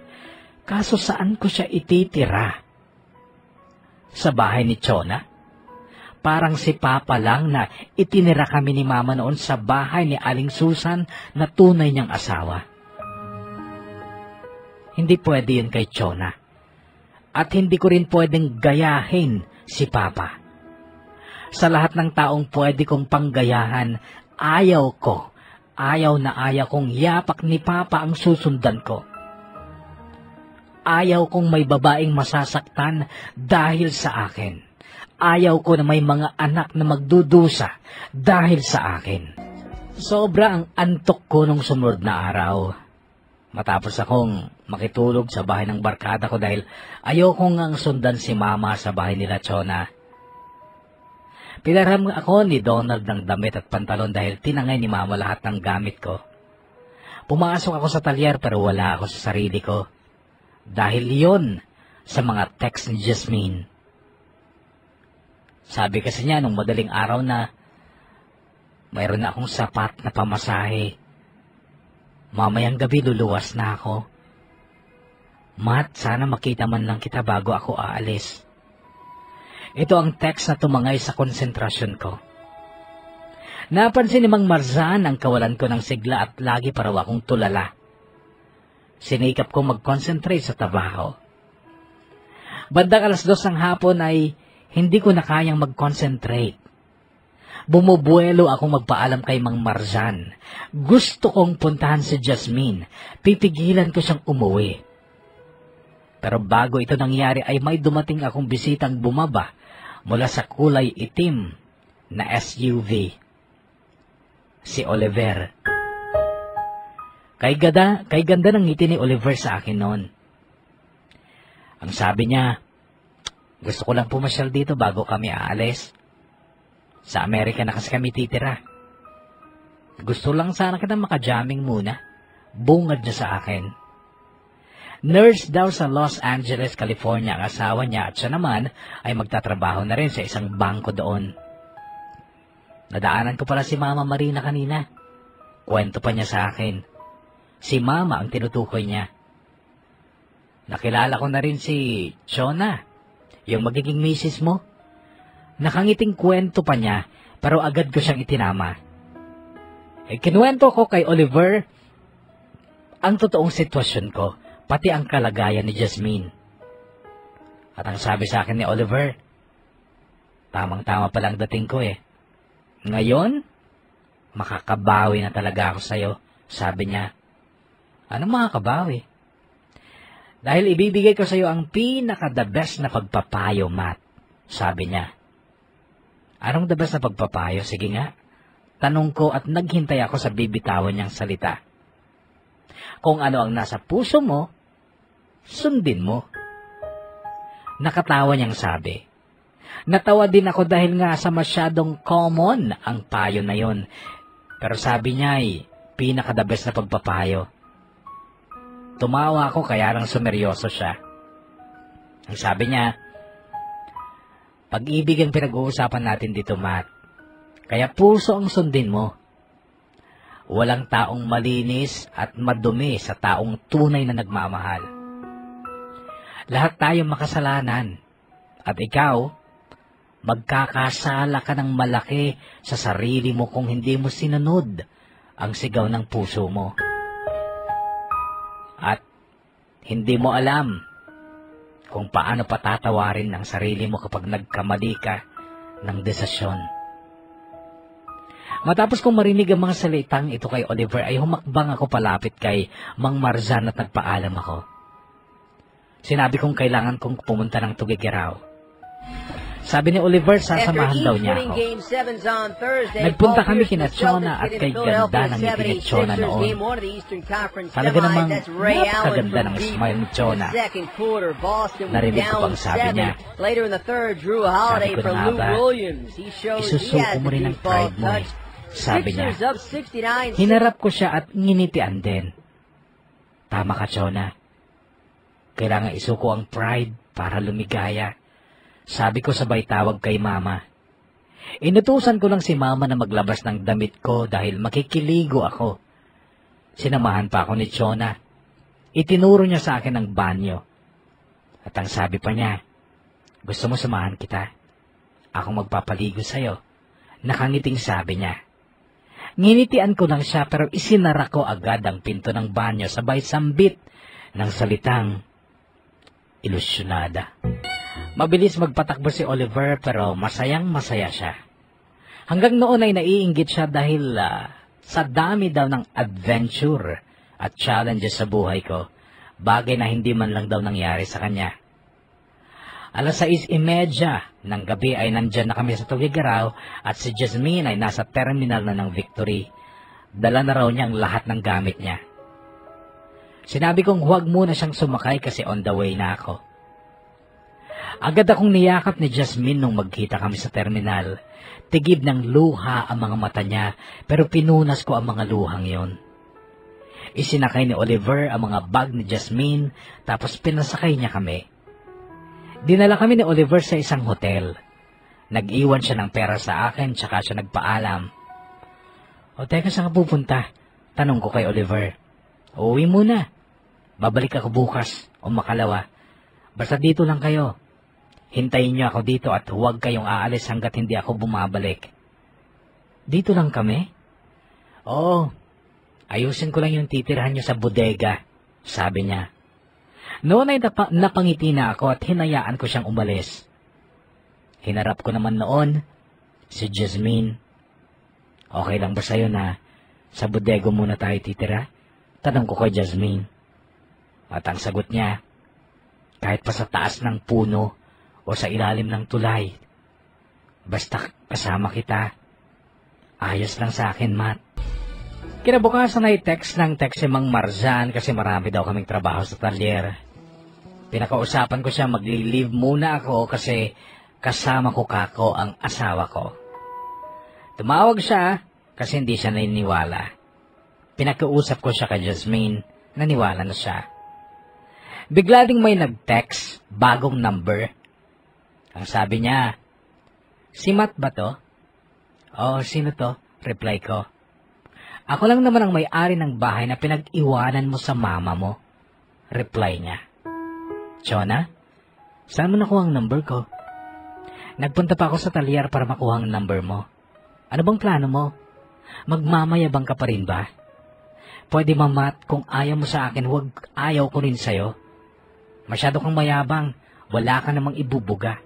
Kaso saan ko siya ititira? Sa bahay ni Chona? Parang si Papa lang na itinira kami ni Mama noon sa bahay ni Aling Susan na tunay niyang asawa. Hindi pwede yun kay Chona. At hindi ko rin pwedeng gayahin si Papa. Sa lahat ng taong pwede kong panggayahan, ayaw na ayaw kong yapak ni Papa ang susundan ko. Ayaw kong may babaeng masasaktan dahil sa akin. Ayaw ko na may mga anak na magdudusa dahil sa akin. Sobra ang antok ko nung sumunod na araw. Matapos akong makitulog sa bahay ng barkada ko dahil ayaw kong ang sundan si Mama sa bahay nila Chona. Pinarham ako ni Donald ng damit at pantalon dahil tinangay ni Mama lahat ng gamit ko. Pumasok ako sa talyer pero wala ako sa sarili ko. Dahil yon sa mga text ni Jasmine. Sabi kasi niya nung madaling araw na mayroon na akong sapat na pamasahe. Mamayang gabi luluwas na ako. Matt, sana makita man lang kita bago ako aalis. Ito ang text na tumangay sa konsentrasyon ko. Napansin ni Mang Marzan ang kawalan ko ng sigla at lagi pa raw akong tulala. Sinikap kong mag-concentrate sa trabaho. Bandang 2:00 ng hapon ay hindi ko na kayang mag-concentrate. Bumubuelo akong magpaalam kay Mang Marzan. Gusto kong puntahan si Jasmine. Pipigilan ko siyang umuwi. Pero bago ito nangyari ay may dumating akong bisitang bumaba mula sa kulay itim na SUV. Si Oliver. Kay ganda ng ngiti ni Oliver sa akin noon. Ang sabi niya, gusto ko lang pumasyal dito bago kami aalis. Sa Amerika na kasi kami titira. Gusto lang sana kita makajamming muna. Bungad niya sa akin. Nurse daw sa Los Angeles, California ang asawa niya at siya naman ay magtatrabaho na rin sa isang bangko doon. Nadaanan ko pala si Mama Marina kanina. Kwento pa niya sa akin. Si Mama ang tinutukoy niya. Nakilala ko na rin si Chona, yung magiging misis mo. Nakangiting kwento pa niya, pero agad ko siyang itinama. Kinuwento ko kay Oliver ang totoong sitwasyon ko, pati ang kalagayan ni Jasmine. At ang sabi sa akin ni Oliver, tamang-tama palang dating ko eh. Ngayon, makakabawi na talaga ako sa'yo, sabi niya. Anong makakabawi? Dahil ibibigay ko sa'yo ang pinaka-the best na pagpapayo, Matt, sabi niya. Anong the best na pagpapayo? Sige nga. Tanong ko at naghintay ako sa bibitawan niyang salita. Kung ano ang nasa puso mo, sundin mo. Nakatawa niyang sabi. Natawa din ako dahil nga sa masyadong common ang payo na yon. Pero sabi niya ay pinaka-the best na pagpapayo. Tumawa ako kaya lang sumeryoso siya. Ang sabi niya, pag-ibig ang pinag-uusapan natin dito, Matt. Kaya puso ang sundin mo. Walang taong malinis at madumi sa taong tunay na nagmamahal. Lahat tayo makasalanan. At ikaw, magkakasala ka ng malaki sa sarili mo kung hindi mo sinunod ang sigaw ng puso mo. At hindi mo alam kung paano patatawarin ang sarili mo kapag nagkamali ka ng desisyon. Matapos kong marinig ang mga salitang ito kay Oliver ay humakbang ako palapit kay Mang Marzan at nagpaalam ako. Sinabi kong kailangan kong pumunta ng Tugigaraw. Sabi ni Oliver, sasamahan daw niya ako. Nagpunta kami kina Chona at kay ganda ng ngiti ni Chona noon. Talaga namang napakaganda ng smile ni Chona. Narinig ko pang sabi niya. Sabi ko na nga ba, isusuko mo rin ang pride mo eh. Sabi niya. Hinarap ko siya at nginitian din. Tama ka, Chona. Kailangan isuko ang pride para lumigaya. Sabi ko sabay tawag kay Mama. Inutusan ko lang si Mama na maglabas ng damit ko dahil makikiligo ako. Sinamahan pa ako ni Chona. Itinuro niya sa akin ang banyo. At ang sabi pa niya, gusto mo samahan kita? Ako magpapaligo sa'yo. Nakangiting sabi niya. Nginitian ko lang siya pero isinara ko agad ang pinto ng banyo sabay sambit ng salitang ilusyonada. Mabilis magpatakbo si Oliver pero masayang-masaya siya. Hanggang noon ay naiinggit siya dahil sa dami daw ng adventure at challenges sa buhay ko, bagay na hindi man lang daw nangyari sa kanya. 6:30 ng gabi ay nandyan na kami sa Tugigaraw at si Jasmine ay nasa terminal na ng Victory. Dala na raw niya ang lahat ng gamit niya. Sinabi kong huwag muna siyang sumakay kasi on the way na ako. Agad akong niyakap ni Jasmine nung magkita kami sa terminal. Tigib ng luha ang mga mata niya, pero pinunas ko ang mga luhang yon. Isinakay ni Oliver ang mga bag ni Jasmine, tapos pinasakay niya kami. Dinala kami ni Oliver sa isang hotel. Nag-iwan siya ng pera sa akin, tsaka siya nagpaalam. O teka, saan ka pupunta? Tanong ko kay Oliver. Uuwi muna. Babalik ako bukas o makalawa. Basta dito lang kayo. Hintayin niyo ako dito at huwag kayong aalis hanggat hindi ako bumabalik. Dito lang kami? Oo. Ayusin ko lang yung titirhan niyo sa bodega, sabi niya. Noon ay napangiti na ako at hinayaan ko siyang umalis. Hinarap ko naman noon si Jasmine. Okay lang ba sa'yo na sa bodega muna tayo titira? Tanong ko kay Jasmine. At ang sagot niya, kahit pa sa taas ng puno o sa ilalim ng tulay, basta kasama kita, ayos lang sa akin, Matt. Kinabukasan ay text si Mang Marzan kasi marami daw kaming trabaho sa talyer. Pinakausapan ko siya magli-leave muna ako kasi kasama ko kako ang asawa ko. Tumawag siya kasi hindi siya naniniwala. Pinakausap ko siya kay Jasmine, naniwala na siya. Bigla ding may nag-text, bagong number. Ang sabi niya, "Si Matt ba to?" "Oh, sino to?" Reply ko. "Ako lang naman ang may-ari ng bahay na pinag-iwanan mo sa mama mo." Reply niya. "Chona, saan mo nakuha ang number ko?" "Nagpunta pa ako sa talyar para makuha ang number mo." "Ano bang plano mo? Magmamayabang ka pa rin ba?" "Pwede ba, Matt, kung ayaw mo sa akin, huwag ayaw ko rin sa'yo. Masyado kang mayabang, wala ka namang ibubuga."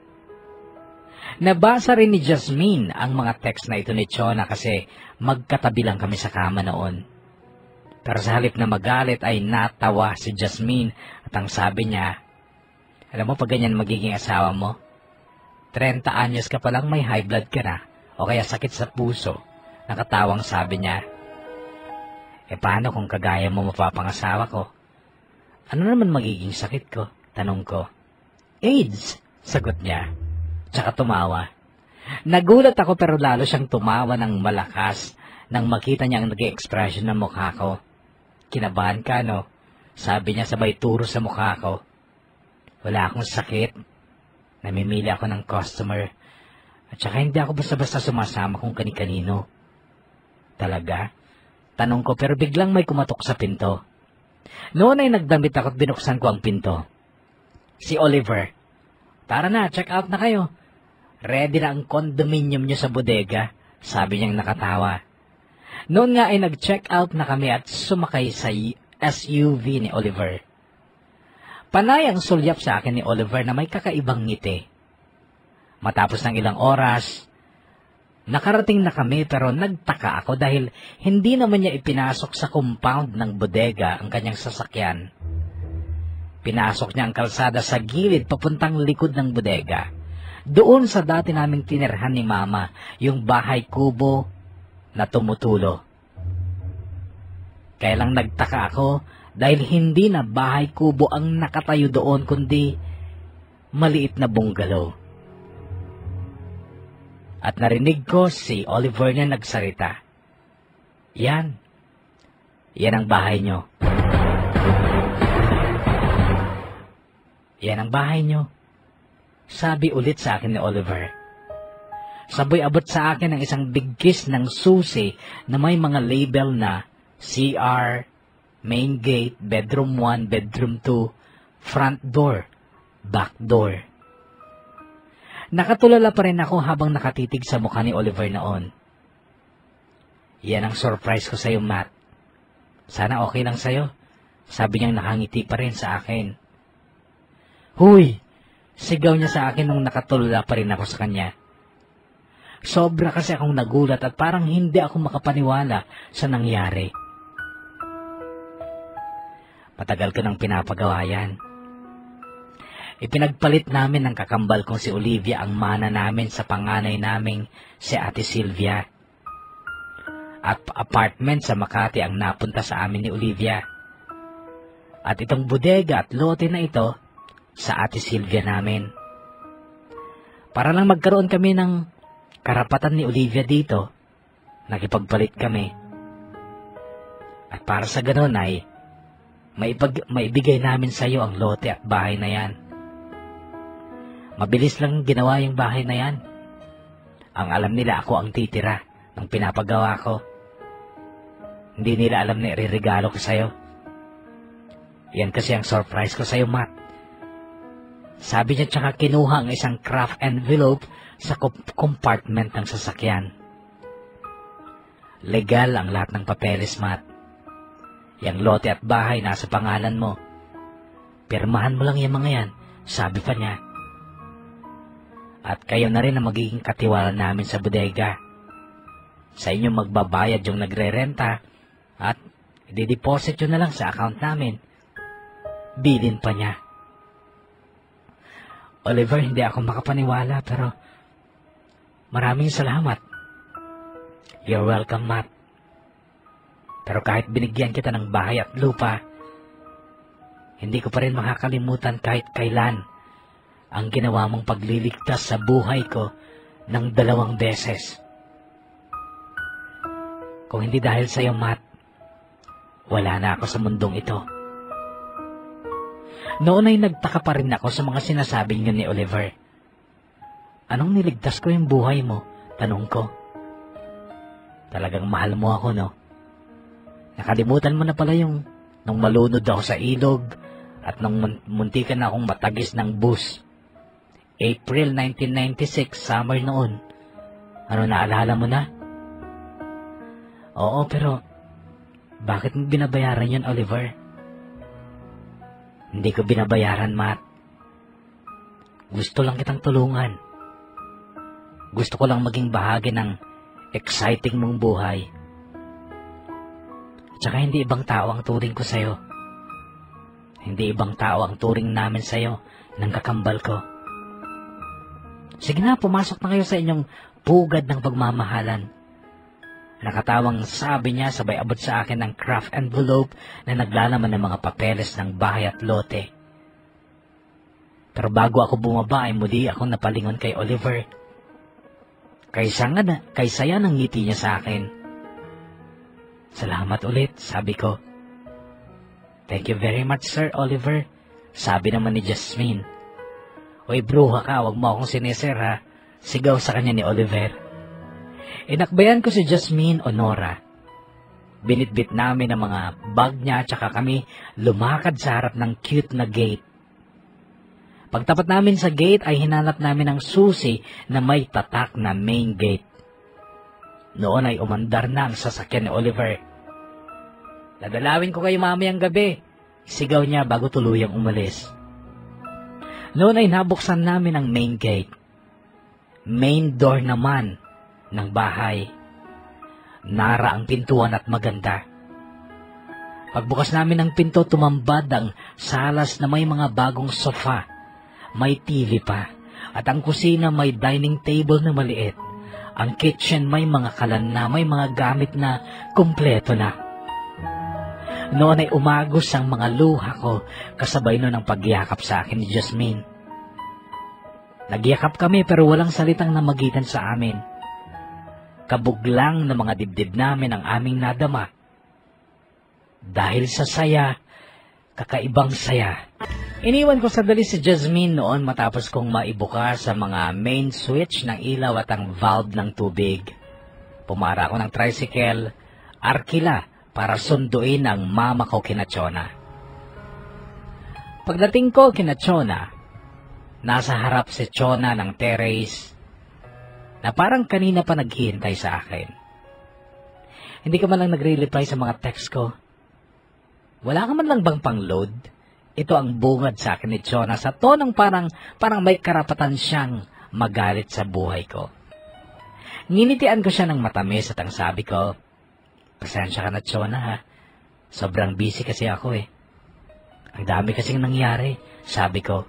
Nabasa rin ni Jasmine ang mga text na ito ni Chona kasi magkatabi lang kami sa kama noon. Pero sa halip na magalit ay natawa si Jasmine at ang sabi niya, "Alam mo pag ganyan magiging asawa mo, 30 anyos ka pa lang may high blood ka na o kaya sakit sa puso." Nakatawang sabi niya, "Paano kung kagaya mo mapapangasawa ko? Ano naman magiging sakit ko?" Tanong ko. "AIDS," sagot niya. Tsaka tumawa. Nagulat ako pero lalo siyang tumawa ng malakas nang makita niya ang nag-expression ng mukha ko. "Kinabahan ka, no?" Sabi niya sabay turo sa mukha ko. "Wala akong sakit. Namimili ako ng customer. At saka hindi ako basta-basta sumasama kung kani-kanino." "Talaga?" Tanong ko pero biglang may kumatok sa pinto. Noon ay nagdamit ako at binuksan ko ang pinto. Si Oliver. "Tara na, check out na kayo. Ready na ang condominium niyo sa bodega," sabi niyang nakatawa. Noon nga ay nag-check out na kami at sumakay sa SUV ni Oliver. Panay ang sulyap sa akin ni Oliver na may kakaibang ngiti. Matapos ng ilang oras, nakarating na kami pero nagtaka ako dahil hindi naman niya ipinasok sa compound ng bodega ang kanyang sasakyan. Pinasok niya ang kalsada sa gilid papuntang likod ng bodega. Doon sa dati naming tinirhan ni Mama, yung bahay kubo na tumutulo. Kaya lang nagtaka ako dahil hindi na bahay kubo ang nakatayo doon kundi maliit na bungalow. At narinig ko si Oliver na nagsalita. Yan ang bahay nyo. Yan ang bahay nyo. Sabi ulit sa akin ni Oliver. Sabay abot sa akin ng isang bigkis ng susi na may mga label na CR, main gate, bedroom 1, bedroom 2, front door, back door. Nakatulala pa rin ako habang nakatitig sa mukha ni Oliver noon. Yan ang surprise ko sa'yo, Matt. Sana okay lang sa'yo. Sabi niyang nakangiti pa rin sa akin. Huy! Sigaw niya sa akin nung nakatulala pa rin ako sa kanya. Sobra kasi akong nagulat at parang hindi ako makapaniwala sa nangyari. Matagal ko nang pinapagawa yan. Ipinagpalit namin ng kakambal kong si Olivia ang mana namin sa panganay naming si Ate Sylvia. At apartment sa Makati ang napunta sa amin ni Olivia. At itong bodega at lote na ito sa Ate Sylvia namin. Para lang magkaroon kami ng karapatan ni Olivia dito, nakipagpalit kami. At para sa ganon ay maibigay namin sa iyo ang lote at bahay na yan. Mabilis lang ginawa yung bahay na yan. Ang alam nila ako ang titira ng pinapagawa ko. Hindi nila alam na iririgalo ko sa'yo. Yan kasi ang surprise ko sa'yo, Matt. Sabi niya tsaka kinuha ang isang craft envelope sa compartment ng sasakyan. Legal ang lahat ng papeles, Matt. Yang lote at bahay nasa pangalan mo. Pirmahan mo lang yung mga yan, sabi pa niya. At kayo na rin ang magiging katiwala namin sa bodega. Sa inyo magbabayad yung nagre-renta at i-deposit yun na lang sa account namin. Bilin pa niya. Oliver, hindi ako makapaniwala pero maraming salamat. You're welcome, Matt. Pero kahit binigyan kita ng bahay at lupa, hindi ko pa rin makakalimutan kahit kailan ang ginawa mong pagliligtas sa buhay ko ng 2 beses. Kung hindi dahil sa'yo, Matt, wala na ako sa mundong ito. Noon ay nagtaka pa rin ako sa mga sinasabing yun ni Oliver. Anong niligtas ko yung buhay mo? Tanong ko. Talagang mahal mo ako, no? Nakalimutan mo na pala yung nung malunod ako sa ilog at nung muntikan na akong matagis ng bus. April 1996, summer noon. Ano, naalala mo na? Oo, pero bakit mo binabayaran yun, Oliver? Hindi ko binabayaran, Matt. Gusto lang kitang tulungan. Gusto ko lang maging bahagi ng exciting mong buhay. Tsaka hindi ibang tao ang turing ko sa'yo. Hindi ibang tao ang turing namin sa'yo ng kakambal ko. Sige na, pumasok na kayo sa inyong pugad ng pagmamahalan. Nakatawang sabi niya sabay abot sa akin ng craft envelope na naglalaman ng mga papeles ng bahay at lote. Pero bago ako bumaba ay muli akong napalingon kay Oliver. Kaysa yan ang ngiti niya sa akin. Salamat ulit, sabi ko. Thank you very much, Sir Oliver, sabi naman ni Jasmine. Oy, bruha ka, wag mo akong sinisir ha, sigaw sa kanya ni Oliver. Inakbayan ko si Jasmine o Nora. Binitbit namin ang mga bag niya tsaka kami lumakad sa harap ng cute na gate. Pagtapat namin sa gate ay hinanap namin ang susi na may tatak na main gate. Noon ay umandar na ang sasakyan ni Oliver. Dadalawin ko kayo mamayang gabi, sigaw niya bago tuluyang umalis. Noon ay nabuksan namin ang main gate. Main door naman ng bahay. Nara ang pintuan at maganda. Pagbukas namin ng pinto, tumambad ang salas na may mga bagong sofa, may TV pa, at ang kusina may dining table na maliit. Ang kitchen may mga kalan na, may mga gamit na kumpleto na. Noon ay umagos ang mga luha ko, kasabay noon ang pagyakap sa akin ni Jasmine. Nagyakap kami pero walang salitang namagitan sa amin. Kabuglang na mga dibdib namin ang aming nadama. Dahil sa saya, kakaibang saya. Iniwan ko sandali si Jasmine noon matapos kong maibuka sa mga main switch ng ilaw at ang valve ng tubig. Pumara ako ng tricycle, arkila para sunduin ang mama ko kina Chona. Pagdating ko kina Chona, nasa harap si Chona ng terrace na parang kanina pa naghihintay sa akin. Hindi ka man lang nagre-reply sa mga text ko. Wala ka man lang bang pang-load? Ito ang bungad sa akin ni Chona sa tonong parang may karapatan siyang magalit sa buhay ko. Nginitian ko siya ng matamis at ang sabi ko, pasensya ka na Chona ha, sobrang busy kasi ako eh. Ang dami kasing nangyari, sabi ko.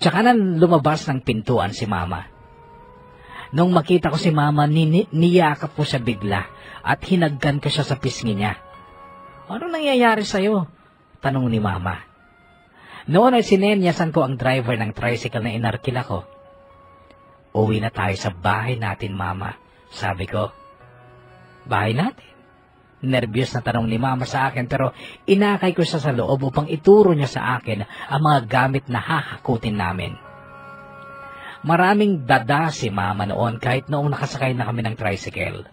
Tsaka na lumabas ng pintuan si Mama. Nung makita ko si Mama, niyakap ko siya bigla at hinagkan ko siya sa pisngi niya. Ano nangyayari sa'yo? Tanong ni Mama. Noon ay sinenyasan ko ang driver ng tricycle na inarkila ko. Uwi na tayo sa bahay natin, Mama, sabi ko. Bahay natin? Nervyos na tanong ni Mama sa akin pero inakay ko siya sa loob upang ituro niya sa akin ang mga gamit na hahakutin namin. Maraming dada si Mama noon kahit noong nakasakay na kami ng tricycle.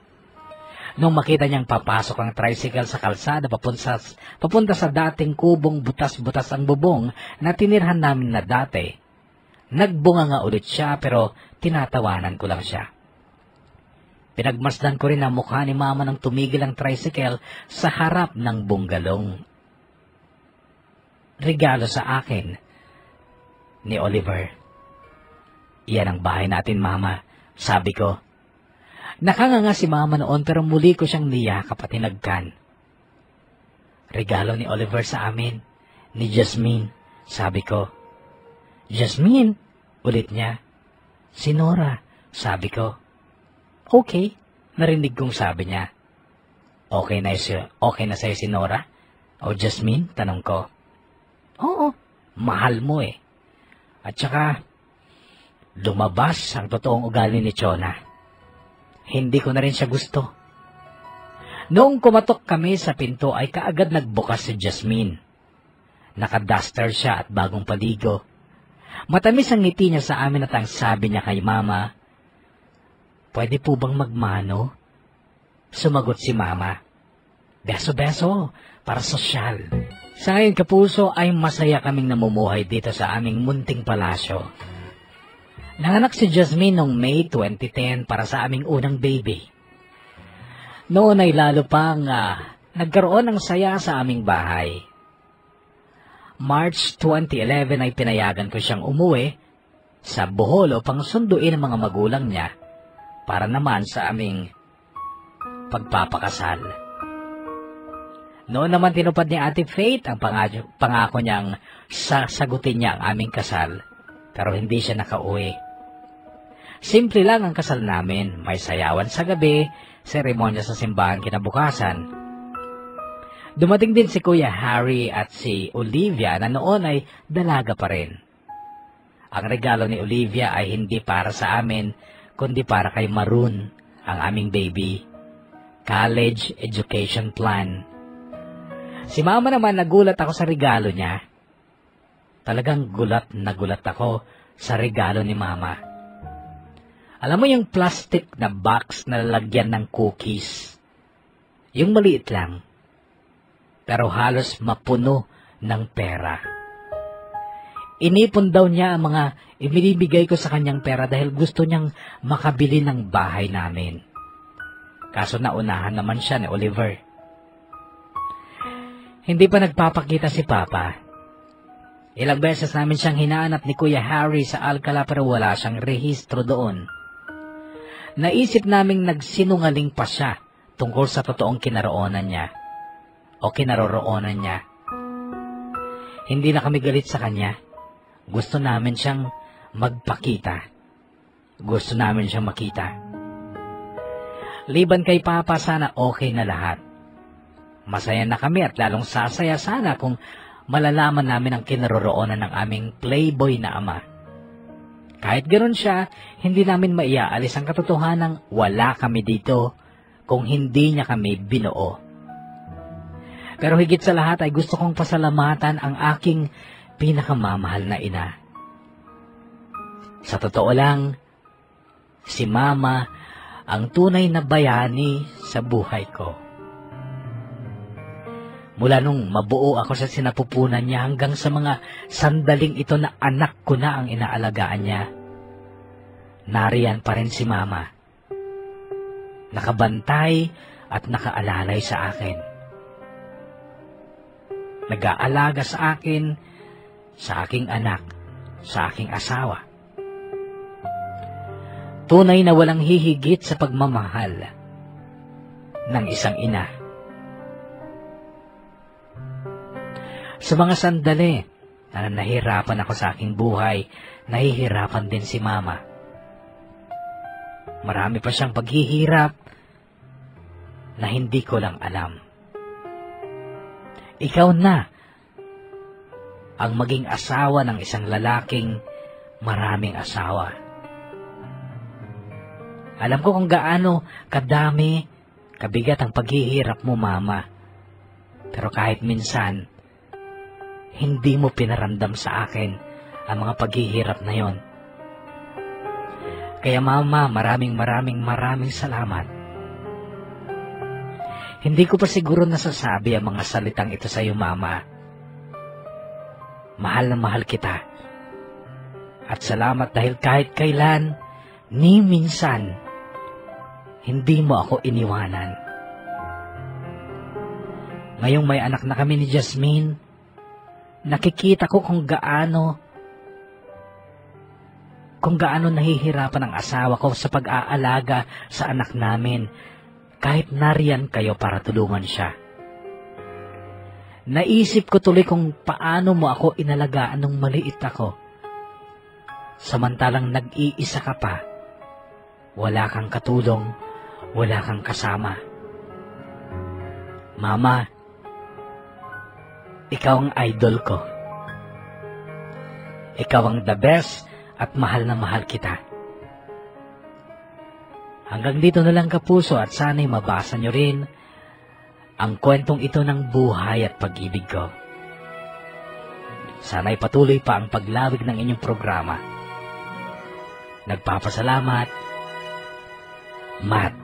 Nung makita niyang papasok ang tricycle sa kalsada papunta sa dating kubong butas-butas ang bubong na tinirhan namin na dati, nagbunga nga ulit siya pero tinatawanan ko lang siya. Pinagmasdan ko rin ang mukha ni Mama nang tumigil ang tricycle sa harap ng bunggalong. Regalo sa akin ni Oliver. Iyan ang bahay natin, Mama, sabi ko. Nakanganga si Mama noon pero muli ko siyang niyakap at hinagkan. Regalo ni Oliver sa amin, ni Jasmine, sabi ko. Jasmine, ulit niya. Si Nora, sabi ko. Okay, narinig kong sabi niya. Okay na sa'yo si Nora? O Jasmine, tanong ko. Oo, mahal mo eh. At saka, lumabas ang totoong ugali ni Chona. Hindi ko na rin siya gusto. Noong kumatok kami sa pinto ay kaagad nagbukas si Jasmine. Nakaduster siya at bagong paligo. Matamis ang ngiti niya sa amin at ang sabi niya kay Mama, "Pwede po bang magmano?" Sumagot si Mama, "Beso-beso, para sosyal." Sa ngayon, kapuso, ay masaya kaming namumuhay dito sa aming munting palasyo. Nanganak si Jasmine noong May 2010 para sa aming unang baby. Noon ay lalo pang nagkaroon ng saya sa aming bahay. March 2011 ay pinayagan ko siyang umuwi sa Bohol upang sunduin ang mga magulang niya para naman sa aming pagpapakasal. Noon naman tinupad ni Ate Faith ang pangako niyang sasagutin niya ang aming kasal, pero hindi siya nakauwi. Simple lang ang kasal namin, may sayawan sa gabi, seremonya sa simbahan kinabukasan. Dumating din si Kuya Harry at si Olivia na noon ay dalaga pa rin. Ang regalo ni Olivia ay hindi para sa amin, kundi para kay Maroon, ang aming baby. College education plan. Si Mama naman, nagulat ako sa regalo niya. Talagang gulat na gulat ako sa regalo ni Mama. Alam mo yung plastic na box na lalagyan ng cookies? Yung maliit lang, pero halos mapuno ng pera. Inipon daw niya ang mga ibinibigay ko sa kanyang pera dahil gusto niyang makabili ng bahay namin. Kaso naunahan naman siya ni Oliver. Hindi pa nagpapakita si Papa. Ilang beses namin siyang hinahanap ni Kuya Harry sa Alcala pero wala siyang rehistro doon. Naisip naming nagsinungaling pa siya tungkol sa totoong kinaroonan niya o kinaroroonan niya. Hindi na kami galit sa kanya. Gusto namin siyang magpakita. Gusto namin siyang makita. Liban kay Papa, sana okay na lahat. Masaya na kami at lalong sasaya sana kung malalaman namin ang kinaroroonan ng aming playboy na ama. Kahit ganoon siya, hindi namin maiaalis ang katotohanang wala kami dito kung hindi niya kami binuo. Pero higit sa lahat ay gusto kong pasalamatan ang aking pinakamamahal na ina. Sa totoo lang, si Mama ang tunay na bayani sa buhay ko. Mula nung mabuo ako sa sinapupunan niya hanggang sa mga sandaling ito na anak ko na ang inaalagaan niya, nariyan pa rin si Mama. Nakabantay at nakaalalay sa akin. Nag-aalaga sa akin, sa aking anak, sa aking asawa. Tunay na walang hihigit sa pagmamahal ng isang ina. Sa mga sandali na nahihirapan ako sa aking buhay, nahihirapan din si Mama. Marami pa siyang paghihirap na hindi ko lang alam. Ikaw na ang maging asawa ng isang lalaking maraming asawa. Alam ko kung gaano kadami, kabigat ang paghihirap mo, Mama. Pero kahit minsan, hindi mo pinaramdam sa akin ang mga paghihirap na yon. Kaya Mama, maraming salamat. Hindi ko pa siguro nasasabi ang mga salitang ito sa iyo, Mama. Mahal na mahal kita. At salamat dahil kahit kailan, ni minsan, hindi mo ako iniwanan. Ngayong may anak na kami ni Jasmine, nakikita ko kung gaano nahihirapan ang asawa ko sa pag-aalaga sa anak namin, kahit nariyan kayo para tulungan siya. Naisip ko tuloy kung paano mo ako inalagaan nung maliit ako. Samantalang nag-iisa ka pa, wala kang katulong, wala kang kasama. Mama, ikaw ang idol ko. Ikaw ang the best at mahal na mahal kita. Hanggang dito na lang, kapuso, at sana'y mabasa nyo rin ang kwentong ito ng buhay at pag-ibig ko. Sana'y patuloy pa ang paglawig ng inyong programa. Nagpapasalamat, Matt.